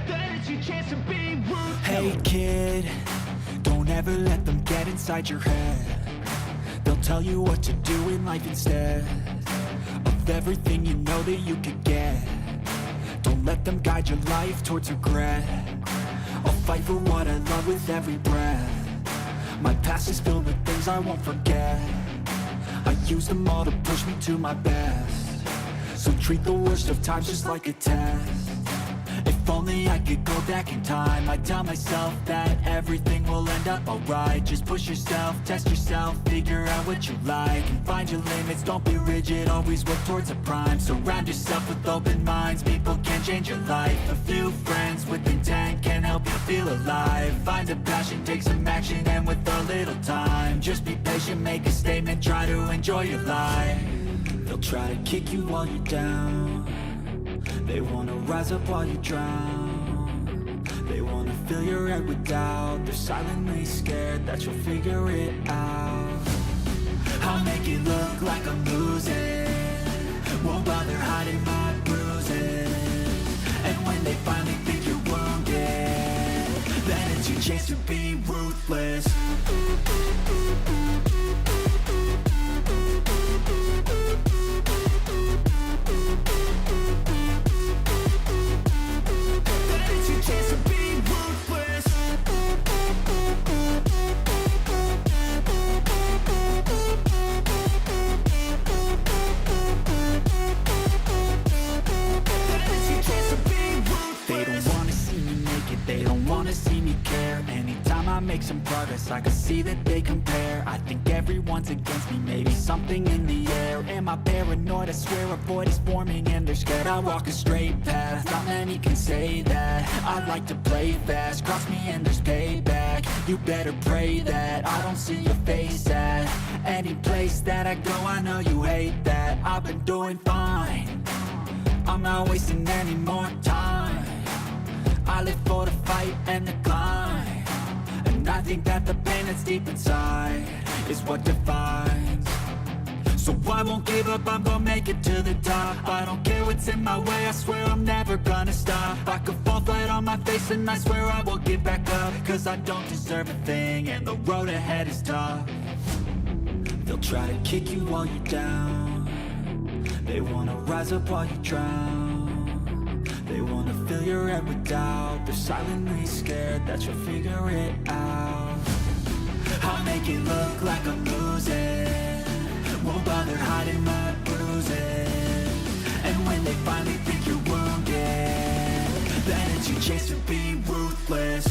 Then it's your chance to be ruthless. Hey kid, don't ever let them get inside your head. They'll tell you what to do in life instead of everything you know that you could get. Don't let them guide your life towards regret. I'll fight for what I love with every breath. My past is filled with things I won't forget. I use them all to push me to my best. So treat the worst of times just like a test. If only I could go back in time, I'd tell myself that everything will end up alright. Just push yourself, test yourself, figure out what you like, and find your limits, don't be rigid, always work towards a prime. Surround yourself with open minds, people can change your life. A few friends with intent can help you feel alive. Find a passion, take some action, and with a little time, just be patient, make a statement, try to enjoy your life. They'll try to kick you while you're down. They wanna rise up while you drown. They wanna fill your head with doubt. They're silently scared that you'll figure it out. I'll make it look like I'm losing, won't bother hiding my bruises. And when they finally think you're wounded, then it's your chance to be ruthless. They don't wanna see me care. Anytime I make some progress, I can see that they compare. I think everyone's against me, maybe something in the air. Am I paranoid? I swear a void is forming and they're scared. I walk a straight path, not many can say that. I like to play fast, cross me and there's payback. You better pray that I don't see your face at any place that I go. I know you hate that. I've been doing fine, I'm not wasting any more time. I live for the fight and the climb, and I think that the pain that's deep inside is what defines. So I won't give up, I'm gonna make it to the top. I don't care what's in my way, I swear I'm never gonna stop. I could fall flat on my face and I swear I will get back up, cause I don't deserve a thing and the road ahead is tough. They'll try to kick you while you're down. They wanna rise up while you drown. They wanna fill your head with doubt. They're silently scared that you'll figure it out. I'll make it look like I'm losing, won't bother hiding my bruises. And when they finally think you're wounded, then it's your chance to be ruthless.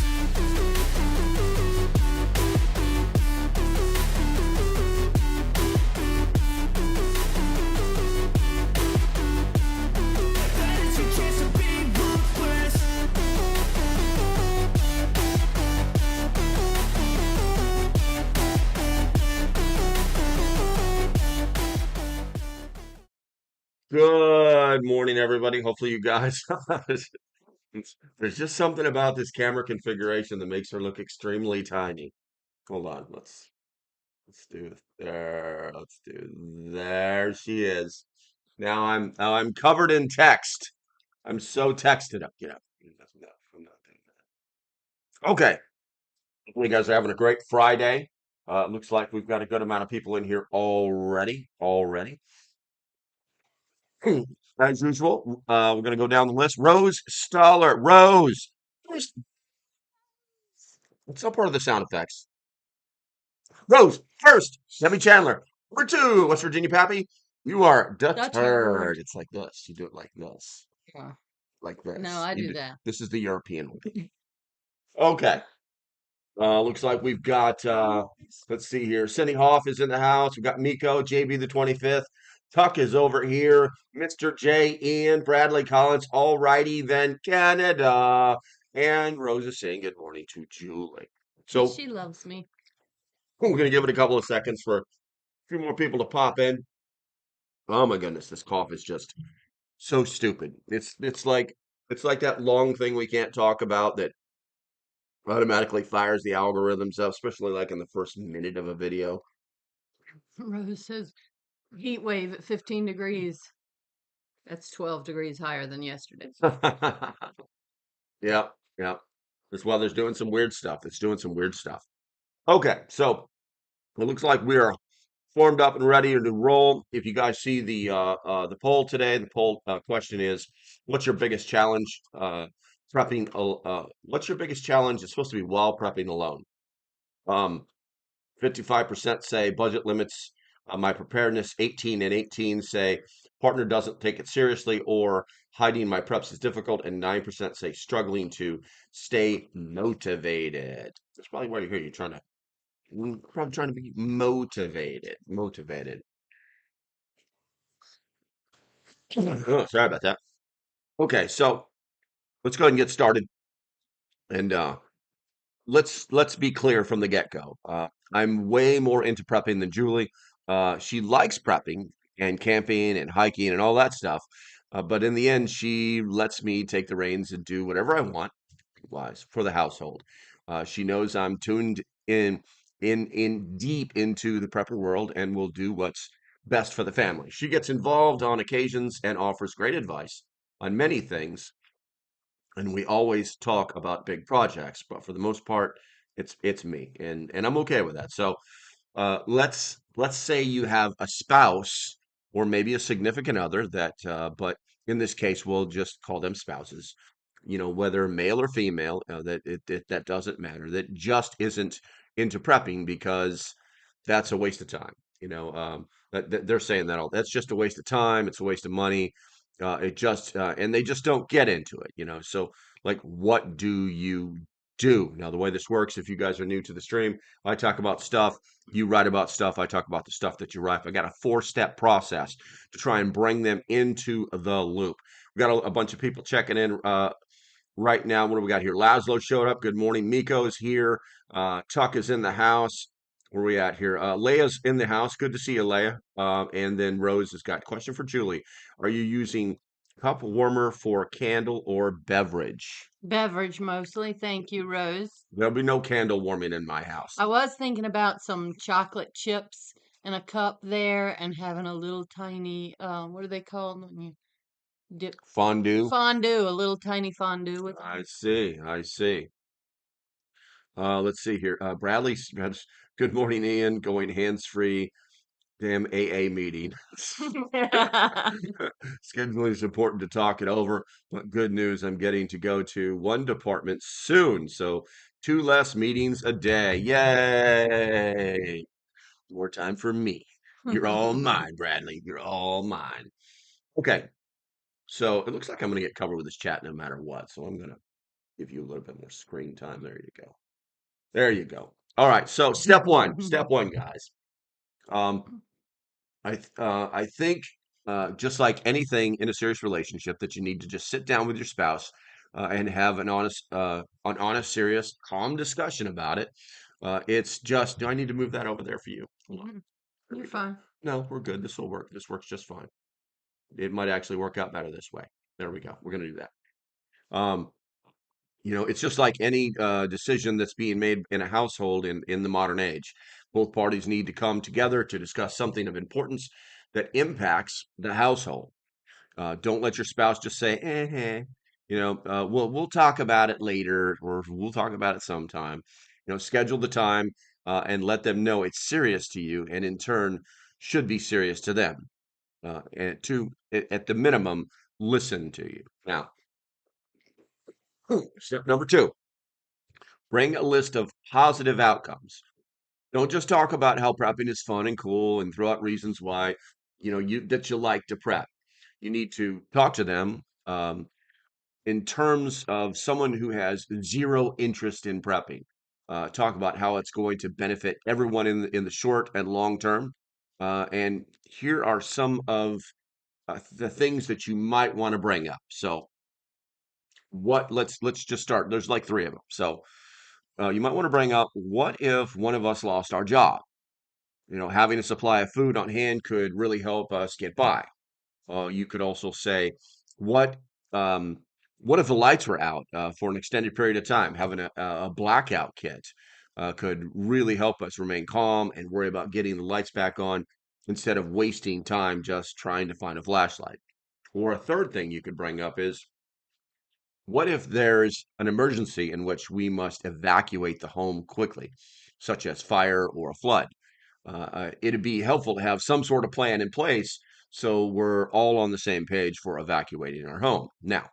Good morning, everybody. Hopefully you guys, there's just something about this camera configuration that makes her look extremely tiny. Hold on, let's do there. Let's do there. She is. Now I'm covered in text. I'm so texted up. Get up. No, I'm not doing that. Okay. You guys are having a great Friday. Looks like we've got a good amount of people in here already. As usual, we're going to go down the list. Rose Stoller. Rose. What's up part of the sound effects? Rose, first. Debbie Chandler. Number 2, West Virginia Pappy. You are deterred. Deterred. It's like this. You do it like this. Yeah. Like this. No, I You do that. This is the European way. Okay. Looks like we've got, let's see here. Cindy Hoff is in the house. We've got Miko, JB the 25th. Tuck is over here. Mr. J, Ian, Bradley Collins. All righty, then Canada. And Rose is saying good morning to Julie. So She loves me. we're going to give it a couple of seconds for a few more people to pop in. Oh my goodness, this cough is just so stupid. It's like that long thing we can't talk about that automatically fires the algorithms up, especially like in the first minute of a video. Rose says heat wave at 15 degrees. That's 12 degrees higher than yesterday. Yep, yep. This weather's doing some weird stuff. It's doing some weird stuff. Okay, so it looks like we are formed up and ready to roll. If you guys see the poll today, the poll question is, what's your biggest challenge prepping? What's your biggest challenge? It's supposed to be while prepping alone. 55% say budget limits my preparedness. 18 and 18 say partner doesn't take it seriously or hiding my preps is difficult. And 9% say struggling to stay motivated. That's probably where you're trying to probably trying to be motivated. Oh, sorry about that. Okay, so let's go ahead and get started. And let's be clear from the get-go. I'm way more into prepping than Julie. She likes prepping and camping and hiking and all that stuff. But in the end, she lets me take the reins and do whatever I want, wise, for the household. She knows I'm tuned in deep into the prepper world and will do what's best for the family. She gets involved on occasions and offers great advice on many things, and we always talk about big projects, but for the most part, it's me, and I'm okay with that. So let's say you have a spouse or maybe a significant other that, but in this case, we'll just call them spouses. You know, whether male or female, that doesn't matter. That just isn't into prepping because that's a waste of time. You know, that they're saying that all that's just a waste of time. It's a waste of money. It just and they just don't get into it. You know, so like, what do you do now? The way this works, if you guys are new to the stream, I talk about stuff. You write about stuff. I talk about the stuff that you write. I got a 4-step process to try and bring them into the loop. We got a bunch of people checking in right now. What do we got here? Laszlo showed up. Good morning. Miko's here. Tuck is in the house. Where are we at here? Leia's in the house. Good to see you, Leia. And then Rose has got a question for Julie. Are you using cup warmer for candle or beverage? Beverage mostly. Thank you, Rose. There'll be no candle warming in my house. I was thinking about some chocolate chips in a cup there and having a little tiny, what do they call them when you dip? Fondue. Fondue, a little tiny fondue with I see. I see. Let's see here. Bradley, good morning, Ian. Going hands-free. Damn AA meeting. Scheduling is important to talk it over, but good news, I'm getting to go to one department soon. So 2 less meetings a day. Yay! More time for me. You're all mine, Bradley. You're all mine. Okay. So it looks like I'm going to get covered with this chat no matter what. So I'm going to give you a little bit more screen time. There you go. There you go. All right. So step one, guys. I think just like anything in a serious relationship, that you need to just sit down with your spouse and have an honest, serious, calm discussion about it. It's just, do I need to move that over there for you? Hold on. There You're we go. fine. No, we're good. This will work. This works just fine. It might actually work out better this way. There we go. We're going to do that. You know, it's just like any decision that's being made in a household in the modern age. Both parties need to come together to discuss something of importance that impacts the household. Don't let your spouse just say, you know, we'll talk about it later, or we'll talk about it sometime. You know, schedule the time and let them know it's serious to you, and in turn should be serious to them. And at the minimum, listen to you. Now, step number 2. Bring a list of positive outcomes. Don't just talk about how prepping is fun and cool and throw out reasons why, you know, you like to prep. You need to talk to them in terms of someone who has zero interest in prepping. Talk about how it's going to benefit everyone in the short and long term. And here are some of the things that you might want to bring up. So, let's just start. There's like 3 of them. So you might want to bring up, what if one of us lost our job? You know, having a supply of food on hand could really help us get by. You could also say, what um, what if the lights were out for an extended period of time? Having a blackout kit could really help us remain calm and worry about getting the lights back on instead of wasting time just trying to find a flashlight. Or a third thing you could bring up is, what if there's an emergency in which we must evacuate the home quickly, such as fire or a flood? It'd be helpful to have some sort of plan in place so we're all on the same page for evacuating our home. Now,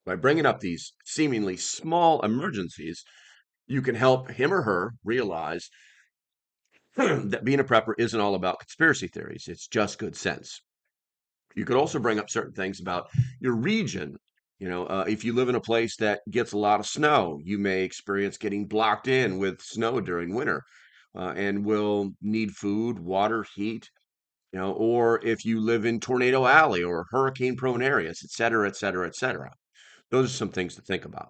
by bringing up these seemingly small emergencies, you can help him or her realize that being a prepper isn't all about conspiracy theories, it's just good sense. You could also bring up certain things about your region. If you live in a place that gets a lot of snow, you may experience getting blocked in with snow during winter, and will need food, water, heat. Or if you live in Tornado Alley or hurricane-prone areas, et cetera, et cetera, et cetera. Those are some things to think about.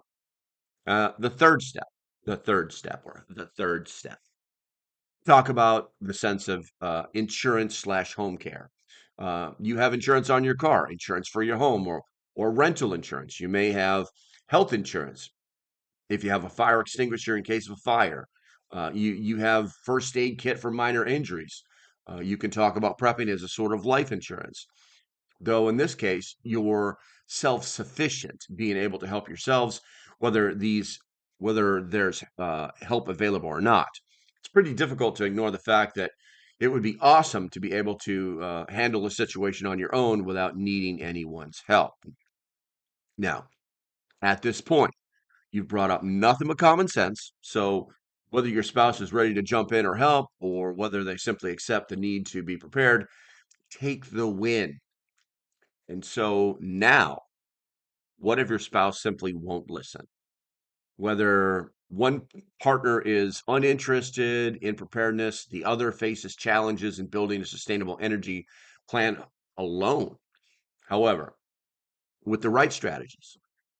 The third step, the third step. Talk about the sense of insurance slash home care. You have insurance on your car, insurance for your home, or rental insurance. You may have health insurance if you have a fire extinguisher in case of a fire. You have first aid kit for minor injuries. You can talk about prepping as a sort of life insurance. Though in this case, you're self-sufficient, being able to help yourselves, whether these whether there's help available or not. It's pretty difficult to ignore the fact that it would be awesome to be able to handle a situation on your own without needing anyone's help. Now, at this point, you've brought up nothing but common sense. So whether your spouse is ready to jump in or help, or whether they simply accept the need to be prepared, take the win. And so now, what if your spouse simply won't listen? Whether one partner is uninterested in preparedness, the other faces challenges in building a sustainable energy plan alone. However, with the right strategies,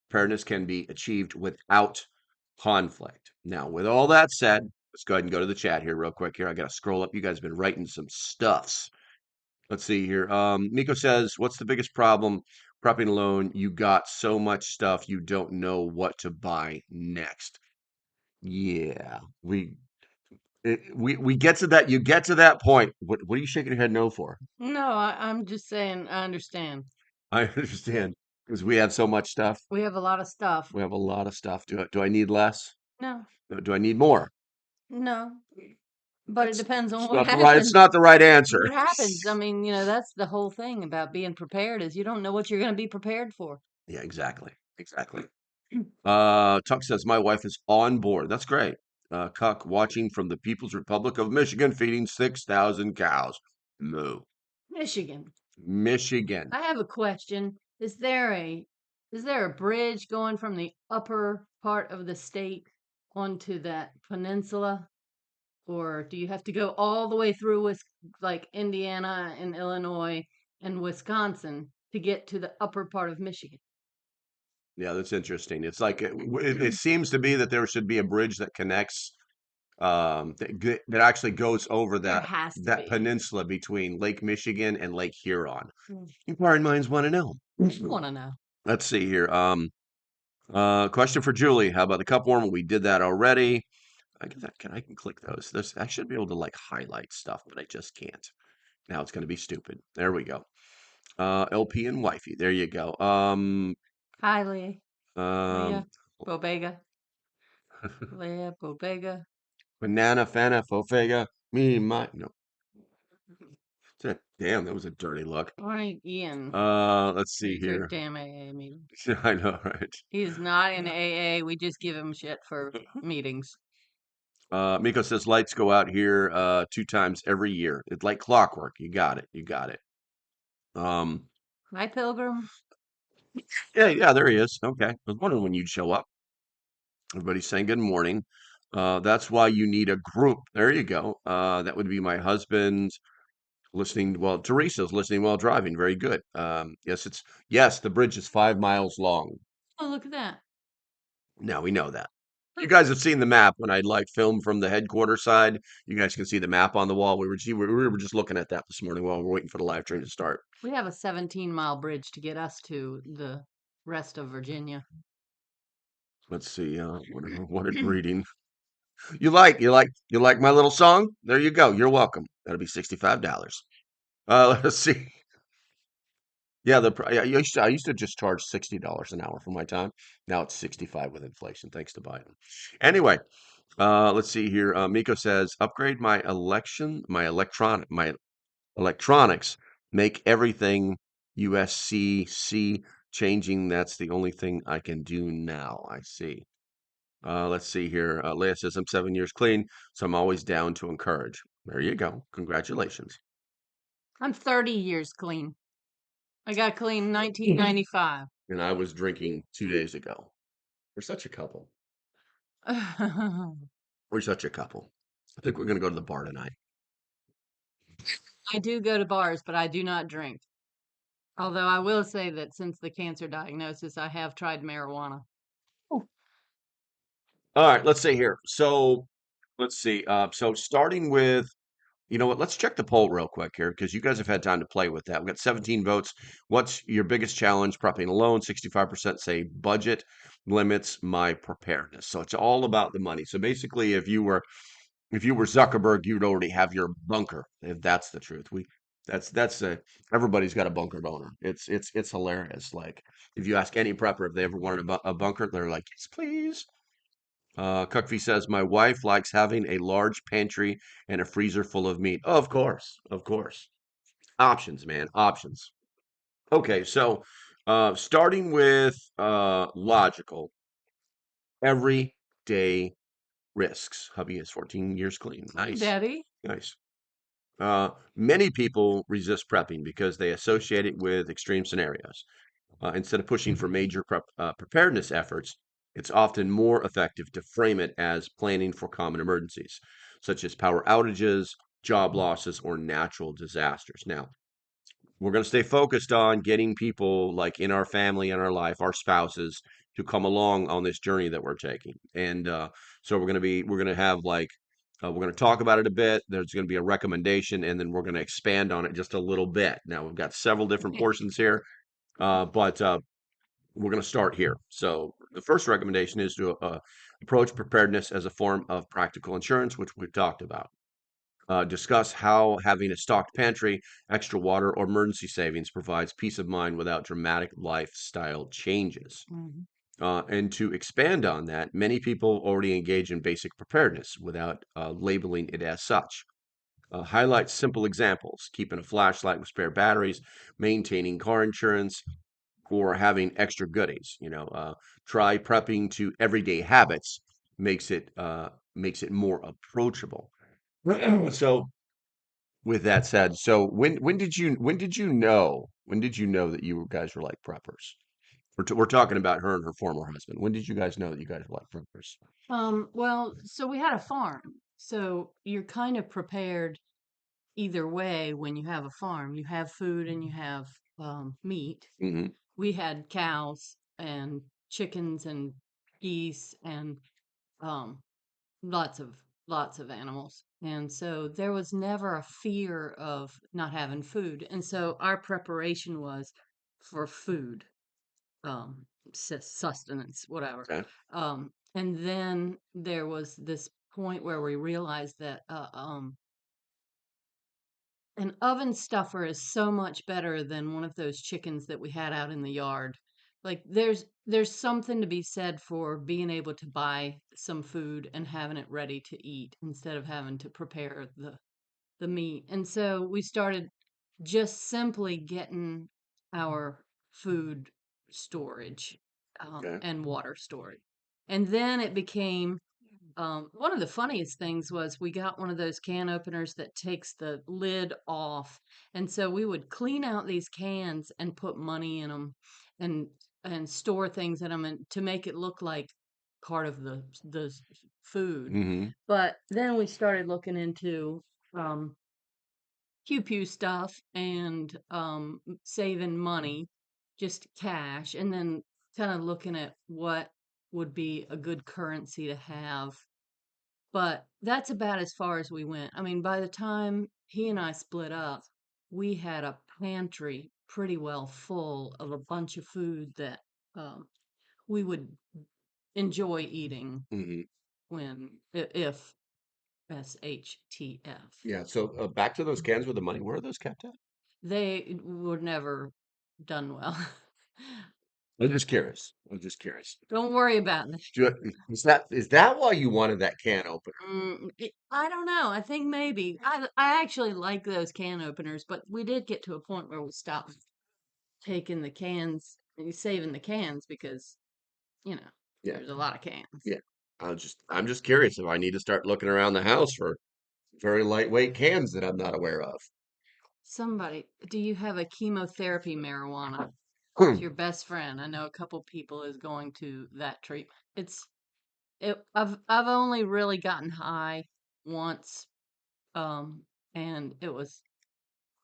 preparedness can be achieved without conflict. Now, with all that said, let's go ahead and go to the chat here real quick. Here, I got to scroll up. You guys have been writing some stuffs. Let's see here. Miko says, "What's the biggest problem prepping alone? You got so much stuff, you don't know what to buy next." Yeah, we get to that. You get to that point. What are you shaking your head no for? No, I'm just saying I understand. I understand because we have so much stuff. We have a lot of stuff. We have a lot of stuff. Do I need less? No, Do I need more? no. But it depends on It's what not the right. It's happens. not the right answer. What happens? I mean, that's the whole thing about being prepared is you don't know what you're going to be prepared for. Yeah, exactly. Exactly. Tuck says, my wife is on board. That's great. Cuck watching from the People's Republic of Michigan, feeding 6,000 cows. Moo. Michigan. Michigan. I have a question. Is there a bridge going from the upper part of the state onto that peninsula? Or do you have to go all the way through with like Indiana and Illinois and Wisconsin to get to the upper part of Michigan? Yeah, that's interesting. It's like it seems to be that there should be a bridge that connects, that actually goes over There that has to that be. peninsula between Lake Michigan and Lake Huron. Mm. Inquiring minds want to know. I want to know. Let's see here. Question for Julie. How about the cup warmer? We did that already. I can click those. I should be able to like highlight stuff, but I just can't. Now it's going to be stupid. There we go. LP and wifey. There you go. Hi, Leah. Um, Bobega. Leah Bobega. banana, fana, fofega, me, my. No. Damn, that was a dirty look. Morning, Ian. Let's see Your here. damn AA meeting. I know, right? He's not in AA. We just give him shit for meetings. Miko says lights go out here 2 times every year. It's like clockwork. You got it. You got it. Hi, Pilgrim. Yeah, there he is. Okay. I was wondering when you'd show up. Everybody's saying good morning. That's why you need a group. There you go. That would be my husband listening. Well, Teresa's listening while driving. Very good. Yes, the bridge is 5 miles long. Oh, look at that. Now we know that. You guys have seen the map when I like film from the headquarters side. You guys can see the map on the wall. We were just looking at that this morning while we're waiting for the live stream to start. We have a 17-mile bridge to get us to the rest of Virginia. Let's see. What a greeting. You like my little song? There you go. You're welcome. That'll be $65. Let's see. Yeah, I used to just charge $60 an hour for my time. Now it's 65 with inflation, thanks to Biden. Anyway, let's see here. Miko says, upgrade my electronics, make everything USCC changing. That's the only thing I can do now. I see. Let's see here. Leah says, I'm 7 years clean, so I'm always down to encourage. There you go. Congratulations. I'm 30 years clean. I got clean in 1995. And I was drinking 2 days ago. We're such a couple. We're such a couple. I think we're going to go to the bar tonight. I do go to bars, but I do not drink. Although I will say that since the cancer diagnosis, I have tried marijuana. All right, let's see here. So let's see. So starting with, you know what? Let's check the poll real quick here because you guys have had time to play with that. We got 17 votes. What's your biggest challenge prepping alone? 65% say budget limits my preparedness. So it's all about the money. So basically, if you were Zuckerberg, you'd already have your bunker. If that's the truth, that's everybody's got a bunker donor. It's hilarious. Like if you ask any prepper if they ever wanted a bunker, they're like, yes, please. Cuckfee says, my wife likes having a large pantry and a freezer full of meat. Of course, of course. Options, man, options. Okay, so starting with logical, everyday risks. Hubby is 14 years clean. Hi, Nice, Debbie. nice. Many people resist prepping because they associate it with extreme scenarios. Instead of pushing for major preparedness efforts, it's often more effective to frame it as planning for common emergencies, such as power outages, job losses, or natural disasters. Now, we're going to stay focused on getting people like in our family, in our life, our spouses to come along on this journey that we're taking. And so we're going to have like, we're going to talk about it a bit. There's going to be a recommendation, and then we're going to expand on it just a little bit. Now, we've got several different portions here, but we're going to start here. So the first recommendation is to approach preparedness as a form of practical insurance, which we've talked about. Discuss how having a stocked pantry, extra water, or emergency savings provides peace of mind without dramatic lifestyle changes. Mhm. And to expand on that, many people already engage in basic preparedness without labeling it as such. Highlight simple examples, keeping a flashlight with spare batteries, maintaining car insurance, or having extra goodies. Try prepping to everyday habits makes it more approachable. So with that said, so when did you know that you guys were like preppers? We're talking about her and her former husband. When did you guys know that you guys were like preppers? Well, so we had a farm. So you're kind of prepared either way when you have a farm. You have food and you have meat. Hmm. We had cows and chickens and geese and um, lots of lots of animals. And so there was never a fear of not having food. And so our preparation was for food, sustenance, whatever. Okay. And then there was this point where we realized that an oven stuffer is so much better than one of those chickens that we had out in the yard. Like there's something to be said for being able to buy some food and having it ready to eat instead of having to prepare the meat. And so we started just simply getting our food storage Okay. and water storage. And then it became one of the funniest things was we got one of those can openers that takes the lid off, and so we would clean out these cans and put money in them, and store things in them, and to make it look like part of the food. Hmm. But then we started looking into pew pew stuff and saving money, just cash, and then kind of looking at what would be a good currency to have, but that's about as far as we went. I mean, by the time he and I split up, we had a pantry pretty well full of a bunch of food that um, we would enjoy eating Hmm. if SHTF. Yeah. So back to those cans with the money. Where are those kept at? They were never. done well. I'm just curious. I'm just curious. Don't worry about it. Is that why you wanted that can opener? I don't know. I think maybe I actually like those can openers, but we did get to a point where we stopped taking the cans, saving the cans because you know Yeah, there's a lot of cans. yeah. I'm just curious if I need to start looking around the house for very lightweight cans that I'm not aware of. Somebody, do you have a chemotherapy marijuana? It's Hmm. your best friend. I know a couple people is going to that treatment. I've only really gotten high once, um, and it was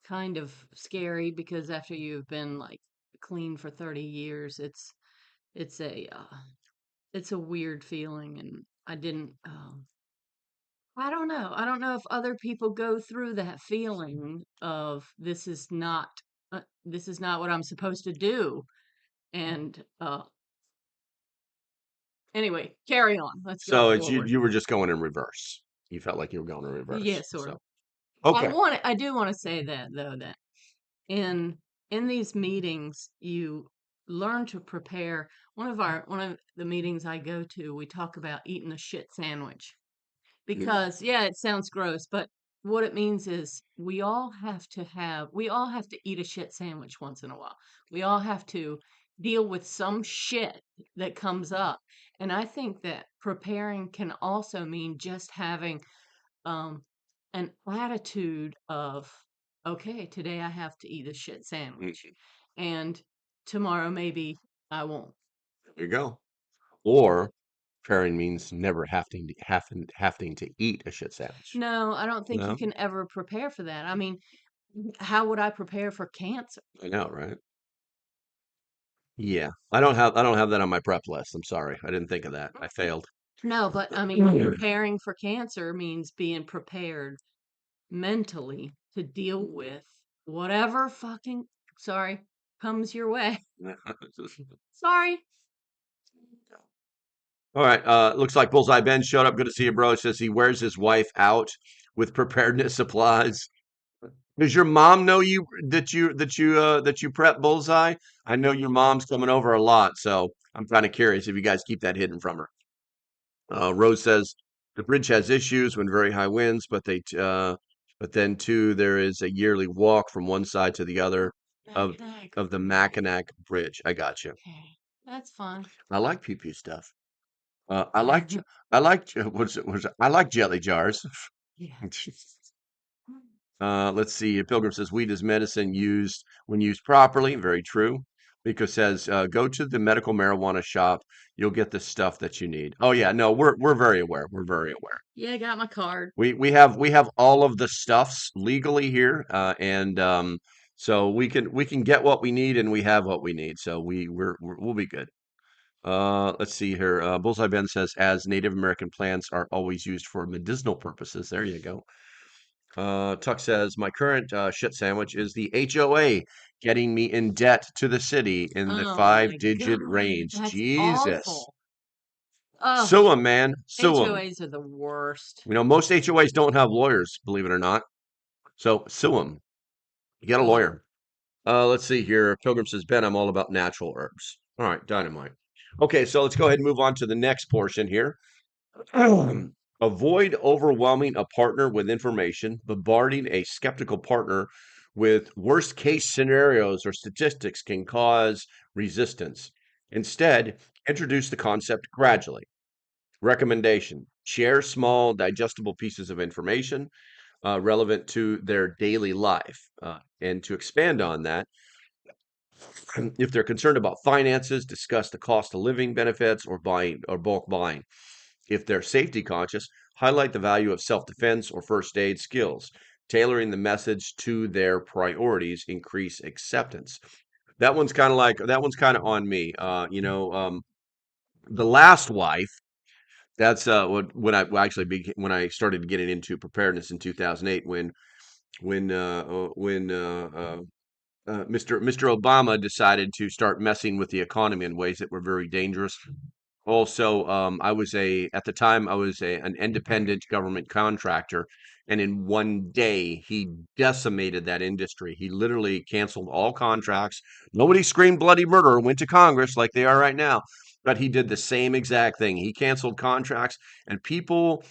kind of scary because after you've been like clean for 30 years, it's a it's a weird feeling, and I didn't. I don't know. I don't know if other people go through that feeling of this is not what I'm supposed to do. And anyway, carry on. Let's go So it's you. forward. You were just going in reverse. You felt like you were going in Yeah, reverse. sort So of. okay. I do want to say that though that in these meetings you learn to prepare. One of the meetings I go to, we talk about eating a shit sandwich. Mm, Because yeah, it sounds gross, but what it means is we all have to eat a shit sandwich once in a while. We all have to deal with some shit that comes up. And I think that preparing can also mean just having um an attitude of okay, today I have to eat a shit sandwich. mm. And tomorrow maybe I won't. There you go. Or pairing means never having to eat a shit sandwich. No, I don't think you No, can ever prepare for that. I mean, how would I prepare for cancer? I know, right? Yeah, I don't have that on my prep list. I'm sorry, I didn't think of that. I failed. No, but I mean, preparing for cancer means being prepared mentally to deal with whatever fucking, sorry, comes your way. Sorry. All right. Looks like Bullseye Ben showed up. Good to see you, bro. Says he wears his wife out with preparedness supplies. Does your mom know you prep Bullseye? I know your mom's coming over a lot, so I'm kind of curious if you guys keep that hidden from her. Rose says the bridge has issues when very high winds, but then too there is a yearly walk from one side to the other of Mackinac. of the Mackinac Bridge. I got you. Okay, that's fun. I like pew pew stuff. I like jelly jars. Yeah. Let's see. Pilgrim says weed is medicine used when used properly. Very true. Rico says go to the medical marijuana shop. You'll get the stuff that you need. Oh yeah, no, we're very aware. We're very aware. Yeah, I got my card. We have all of the stuffs legally here, and so we can get what we need, and we have what we need. So we'll be good. Let's see here. Bullseye Ben says, as Native American plants are always used for medicinal purposes. There you go. Tuck says, my current shit sandwich is the HOA getting me in debt to the city in the Oh my 5-digit God, range. that's Jesus. awful. Oh, Sue 'em, man. Sue 'em. HOAs are the worst. Most HOAs don't have lawyers, believe it or not. So sue 'em. Get a Ugh. lawyer. Let's see here. Pilgrim says, Ben, I'm all about natural herbs. All right, dynamite. Okay, so let's go ahead and move on to the next portion here. Avoid overwhelming a partner with information, bombarding a skeptical partner with worst case scenarios or statistics can cause resistance. Instead, introduce the concept gradually. Recommendation: share small, digestible pieces of information relevant to their daily life. And to expand on that, if they're concerned about finances, discuss the cost of living benefits or buying or bulk buying. If they're safety conscious, highlight the value of self-defense or first aid skills. Tailoring the message to their priorities increase acceptance. That one's kind of on me. The last wife. That's when I started getting into preparedness in 2008 when Mr. Obama decided to start messing with the economy in ways that were very dangerous. Also, at the time, I was an independent government contractor, and in one day, he decimated that industry. He literally canceled all contracts. Nobody screamed bloody murder, went to Congress like they are right now, but he did the same exact thing. He canceled contracts, and people,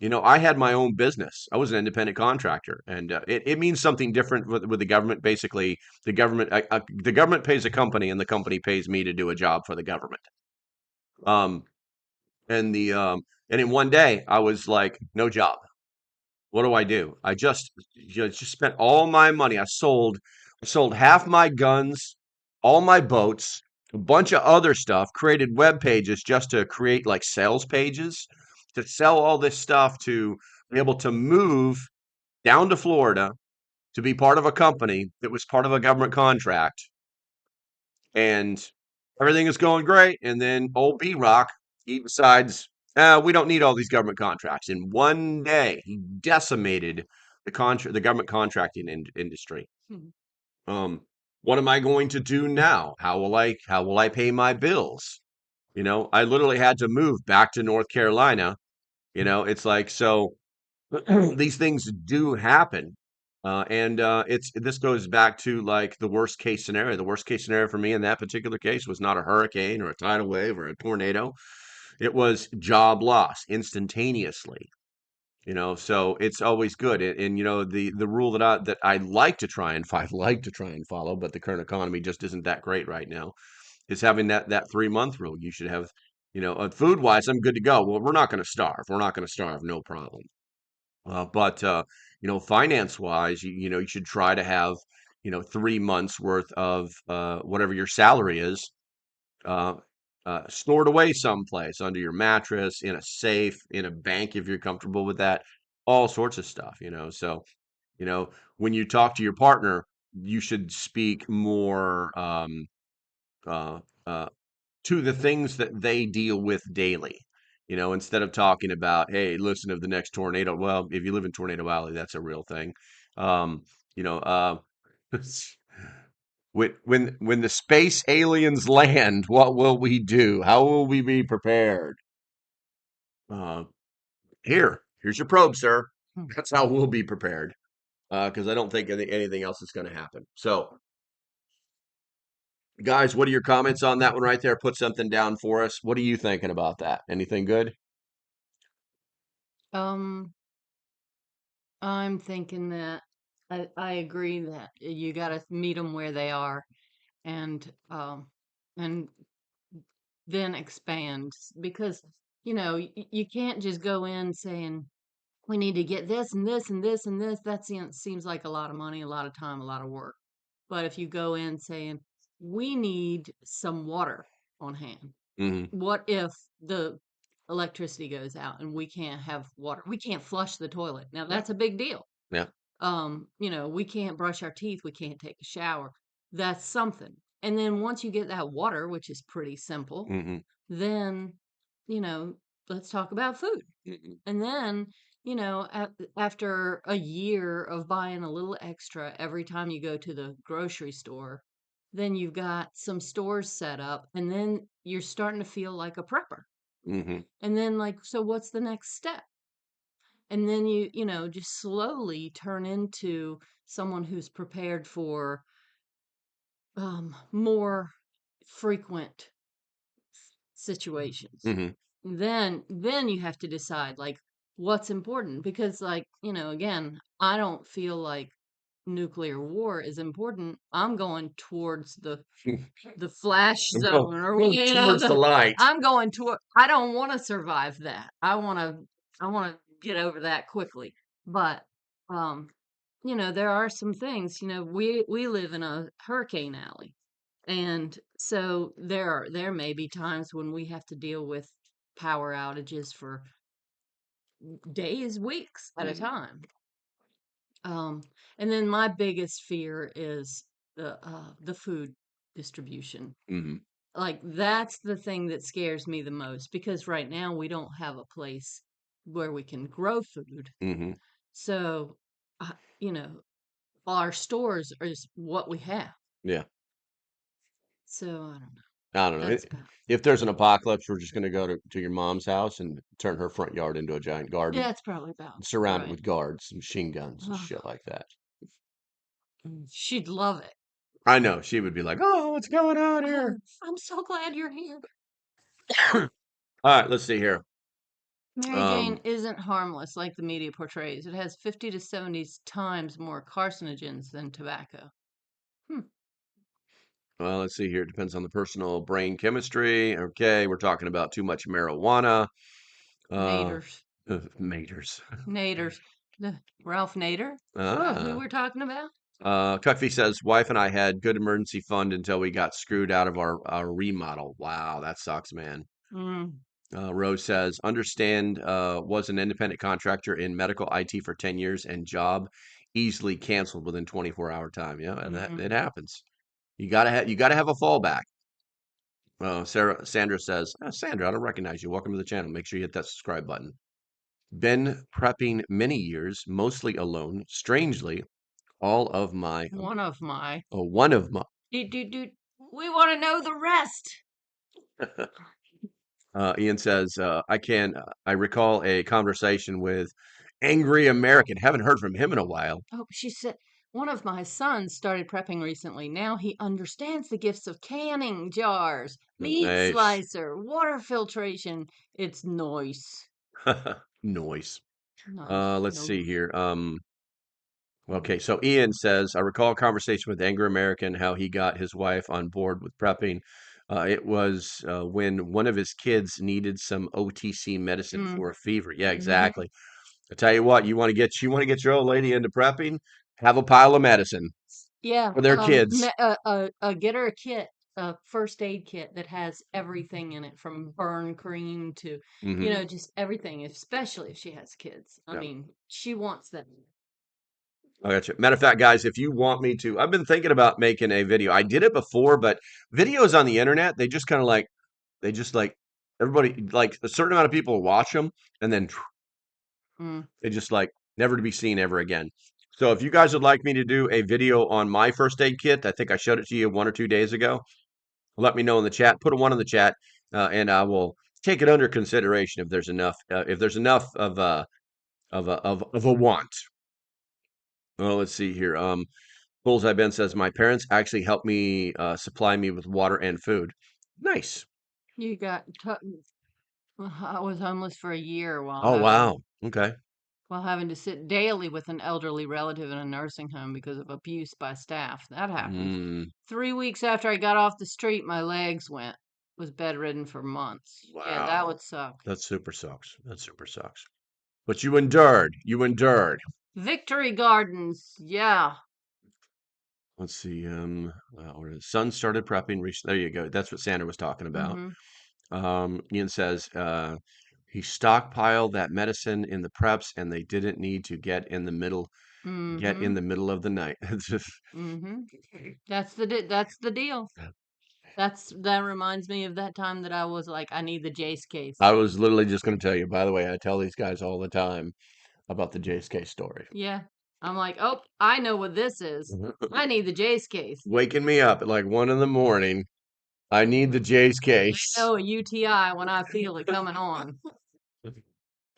I had my own business. I was an independent contractor, and it means something different with the government. Basically, the government pays a company, and the company pays me to do a job for the government. Um, and in one day, I was like, no job. What do I do? I just spent all my money. I sold half my guns, all my boats, a bunch of other stuff, created web pages just to create like sales pages to sell all this stuff to be able to move down to Florida to be part of a company that was part of a government contract, and everything is going great. And then old B Rock, he decides, we don't need all these government contracts. In one day, he decimated the government contracting industry. Hmm. Um, what am I going to do now? How will I pay my bills? I literally had to move back to North Carolina. It's like so. These things do happen. And this goes back to like the worst case scenario. The worst case scenario for me in that particular case was not a hurricane or a tidal wave or a tornado. It was job loss instantaneously. So it's always good. And the rule that I like to try and follow, but the current economy just isn't that great right now, is having that 3 month rule. You should have, food wise, I'm good to go. Well, we're not going to starve. We're not going to starve, no problem. But finance wise, you should try to have 3 months worth of whatever your salary is, uh, stored away someplace under your mattress, in a safe, in a bank if you're comfortable with that, all sorts of stuff. So when you talk to your partner, you should speak more uh, uh, to the things that they deal with daily. Instead of talking about, hey, listen to the next tornado. Well, if you live in Tornado Alley, that's a real thing. Um, you know, when the space aliens land, what will we do? How will we be prepared? Uh, here's your probe, sir. Hmm. That's how we'll be prepared. Because I don't think anything else is going to happen. So, guys, what are your comments on that one right there? Put something down for us. What are you thinking about that? Anything good? Um, I'm thinking that I agree that you got to meet them where they are, and and then expand, because you can't just go in saying we need to get this and this and this and this. That seems like a lot of money, a lot of time, a lot of work. But if you go in saying we need some water on hand, Hmm. what if the electricity goes out and we can't have water? We can't flush the toilet. Now Yeah. that's a big deal. Yeah. We can't brush our teeth, we can't take a shower. That's something. And then once you get that water, which is pretty simple, Hmm. then, you know, let's talk about food. Hmm. And then, after a year of buying a little extra every time you go to the grocery store, then you've got some stores set up, and then you're starting to feel like a prepper. Hmm. And then, like, so what's the next step? And then just slowly turn into someone who's prepared for more frequent situations. Hmm. Then you have to decide, like, what's important, because, like, again, I don't feel like nuclear war is important. I'm going towards the flash I'm zone, or going towards the the light. I'm going toward. I don't want to survive that. I want to get over that quickly. But um there are some things. We live in a hurricane alley, and so there may be times when we have to deal with power outages for days, weeks at a Hmm. time. Um, and then my biggest fear is the food distribution. Hmm. Like, that's the thing that scares me the most, because right now we don't have a place where we can grow food. Hmm. So, uh, you know, our stores is what we have. Yeah. So I don't know. I don't know. That's bad. If there's an apocalypse, we're just going to go to your mom's house and turn her front yard into a giant garden, Yeah, it's probably about surrounded right. with guards and machine guns and Ugh, shit like that. she'd love it. I know she would be like, "Oh, what's going on here?" I'm so glad you're here. All right, let's see here. Mary Jane isn't harmless like the media portrays. It has 50 to 70 times more carcinogens than tobacco. Well, let's see here. It depends on the personal brain chemistry. Okay, we're talking about too much marijuana. Naders. Maters. Naders. Ralph Nader? Is that who Ah. we're talking about? Cuckfee says, wife and I had good emergency fund until we got screwed out of our remodel. Wow, that sucks, man. Mm. Rose says, understand, was an independent contractor in medical IT for 10 years and job easily canceled within 24-hour time. Yeah, and that it happens. You gotta have a fallback. Sandra says, Sandra, I don't recognize you. Welcome to the channel. Make sure you hit that subscribe button. Been prepping many years, mostly alone. Strangely, all of my One of my. one of my We want to know the rest. Ian says, I recall a conversation with Angry American. Haven't heard from him in a while. Oh, she said, one of my sons started prepping recently. Now he understands the gifts of canning jars, meat Nice. slicer, water filtration. It's nice. Noise. Nice. Let's see here. Okay, so Ian says, I recall a conversation with Angry American, how he got his wife on board with prepping. It was when one of his kids needed some OTC medicine for a fever. Yeah, exactly. I tell you what, you want to get your old lady into prepping, have a pile of medicine Yeah. for their kids. Get her a kit, a first aid kit that has everything in it from burn cream to, Mhm. just everything, especially if she has kids. I Yeah. mean, she wants that. I got you. Matter of fact, guys, if you want me to, I've been thinking about making a video. I did it before, but videos on the internet, they just kind of like, everybody, like a certain amount of people watch them and then Mm. they just like never to be seen ever again. So if you guys would like me to do a video on my first aid kit, I think I showed it to you 1 or 2 days ago. Let me know in the chat. Put a one in the chat, and I will take it under consideration if there's enough of a want. Well, let's see here. Bullseye Ben says my parents actually helped me supply me with water and food. Nice. You got. I was homeless for a year Oh wow. Okay. while having to sit daily with an elderly relative in a nursing home because of abuse by staff. That happened. Mm, 3 weeks after I got off the street, my legs went. Was bedridden for months. Yeah, that wow. would suck. That super sucks. That super sucks. But you endured. You endured. Victory Gardens. Yeah. Let's see. Where his son started prepping. There you go. That's what Sandra was talking about. Ian says he stockpiled that medicine in the preps, and they didn't need to get in the middle of the night. It's just That's the deal. That reminds me of that time that I was like, I need the Jace case. I was literally just going to tell you. By the way, I tell these guys all the time about the Jace case story. Yeah. I'm like, oh, I know what this is. I need the Jace case. Waking me up at like 1 a.m. I need the Jace case. I know a UTI when I feel it coming on.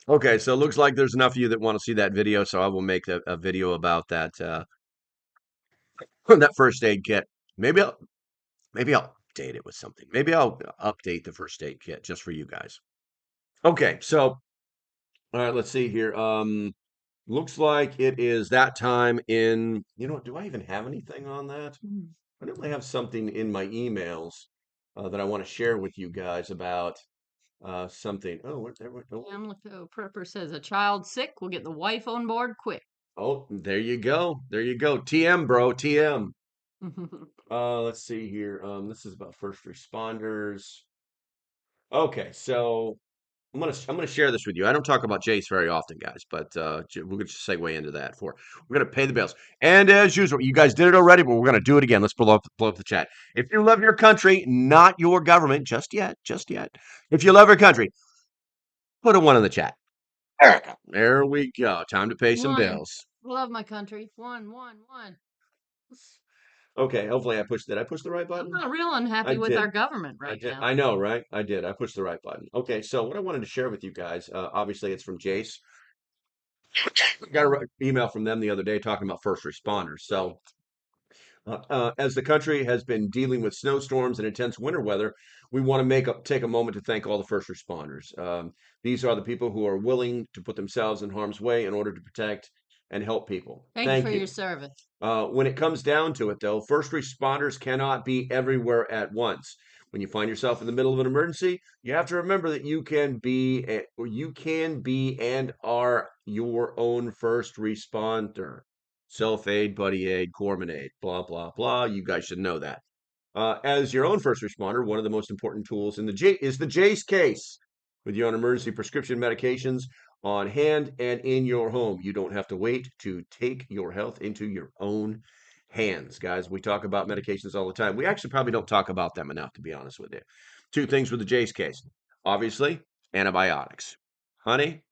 Okay, so it looks like there's enough of you that want to see that video, so I will make a video about that that first aid kit. Maybe I'll update it with something. Maybe I'll update the first aid kit just for you guys. Okay, so all right, let's see here. Looks like it is that time in, do I even have anything on that? I definitely have something in my emails that I want to share with you guys about something. Oh, Prepper says a child sick will get the wife on board quick. oh, there you go. There you go. TM, bro. TM. Let's see here. This is about first responders. Okay, so I'm gonna share this with you. I don't talk about Jace very often, guys, but we're gonna just segue into that. We're gonna pay the bills, and as usual, you guys did it already, but we're gonna do it again. Let's blow up the chat. If you love your country, not your government, just yet. If you love your country, put a one in the chat. There we go. Time to pay some bills. Love my country. One. Okay, hopefully did I push the right I'm button? not real I unhappy with our did. government I right did. now. I know, right? I did. I pushed the right button. Okay, so what I wanted to share with you guys, obviously it's from Jace. Got an email from them the other day talking about first responders. So as the country has been dealing with snowstorms and intense winter weather, we want to take a moment to thank all the first responders. These are the people who are willing to put themselves in harm's way in order to protect and help people. Thank you Thank for you. your service. When it comes down to it, though, first responders cannot be everywhere at once. When you find yourself in the middle of an emergency, you have to remember that you can be and are your own first responder. Self-aid, buddy aid, corpsman aid, blah, blah, blah. You guys should know that. As your own first responder, one of the most important tools is the Jace case with your own emergency prescription medications on hand and in your home. You don't have to wait to take your health into your own hands, guys. We talk about medications all the time. We actually probably don't talk about them enough, to be honest with you. Two things with the Jace case. Obviously, antibiotics. Honey,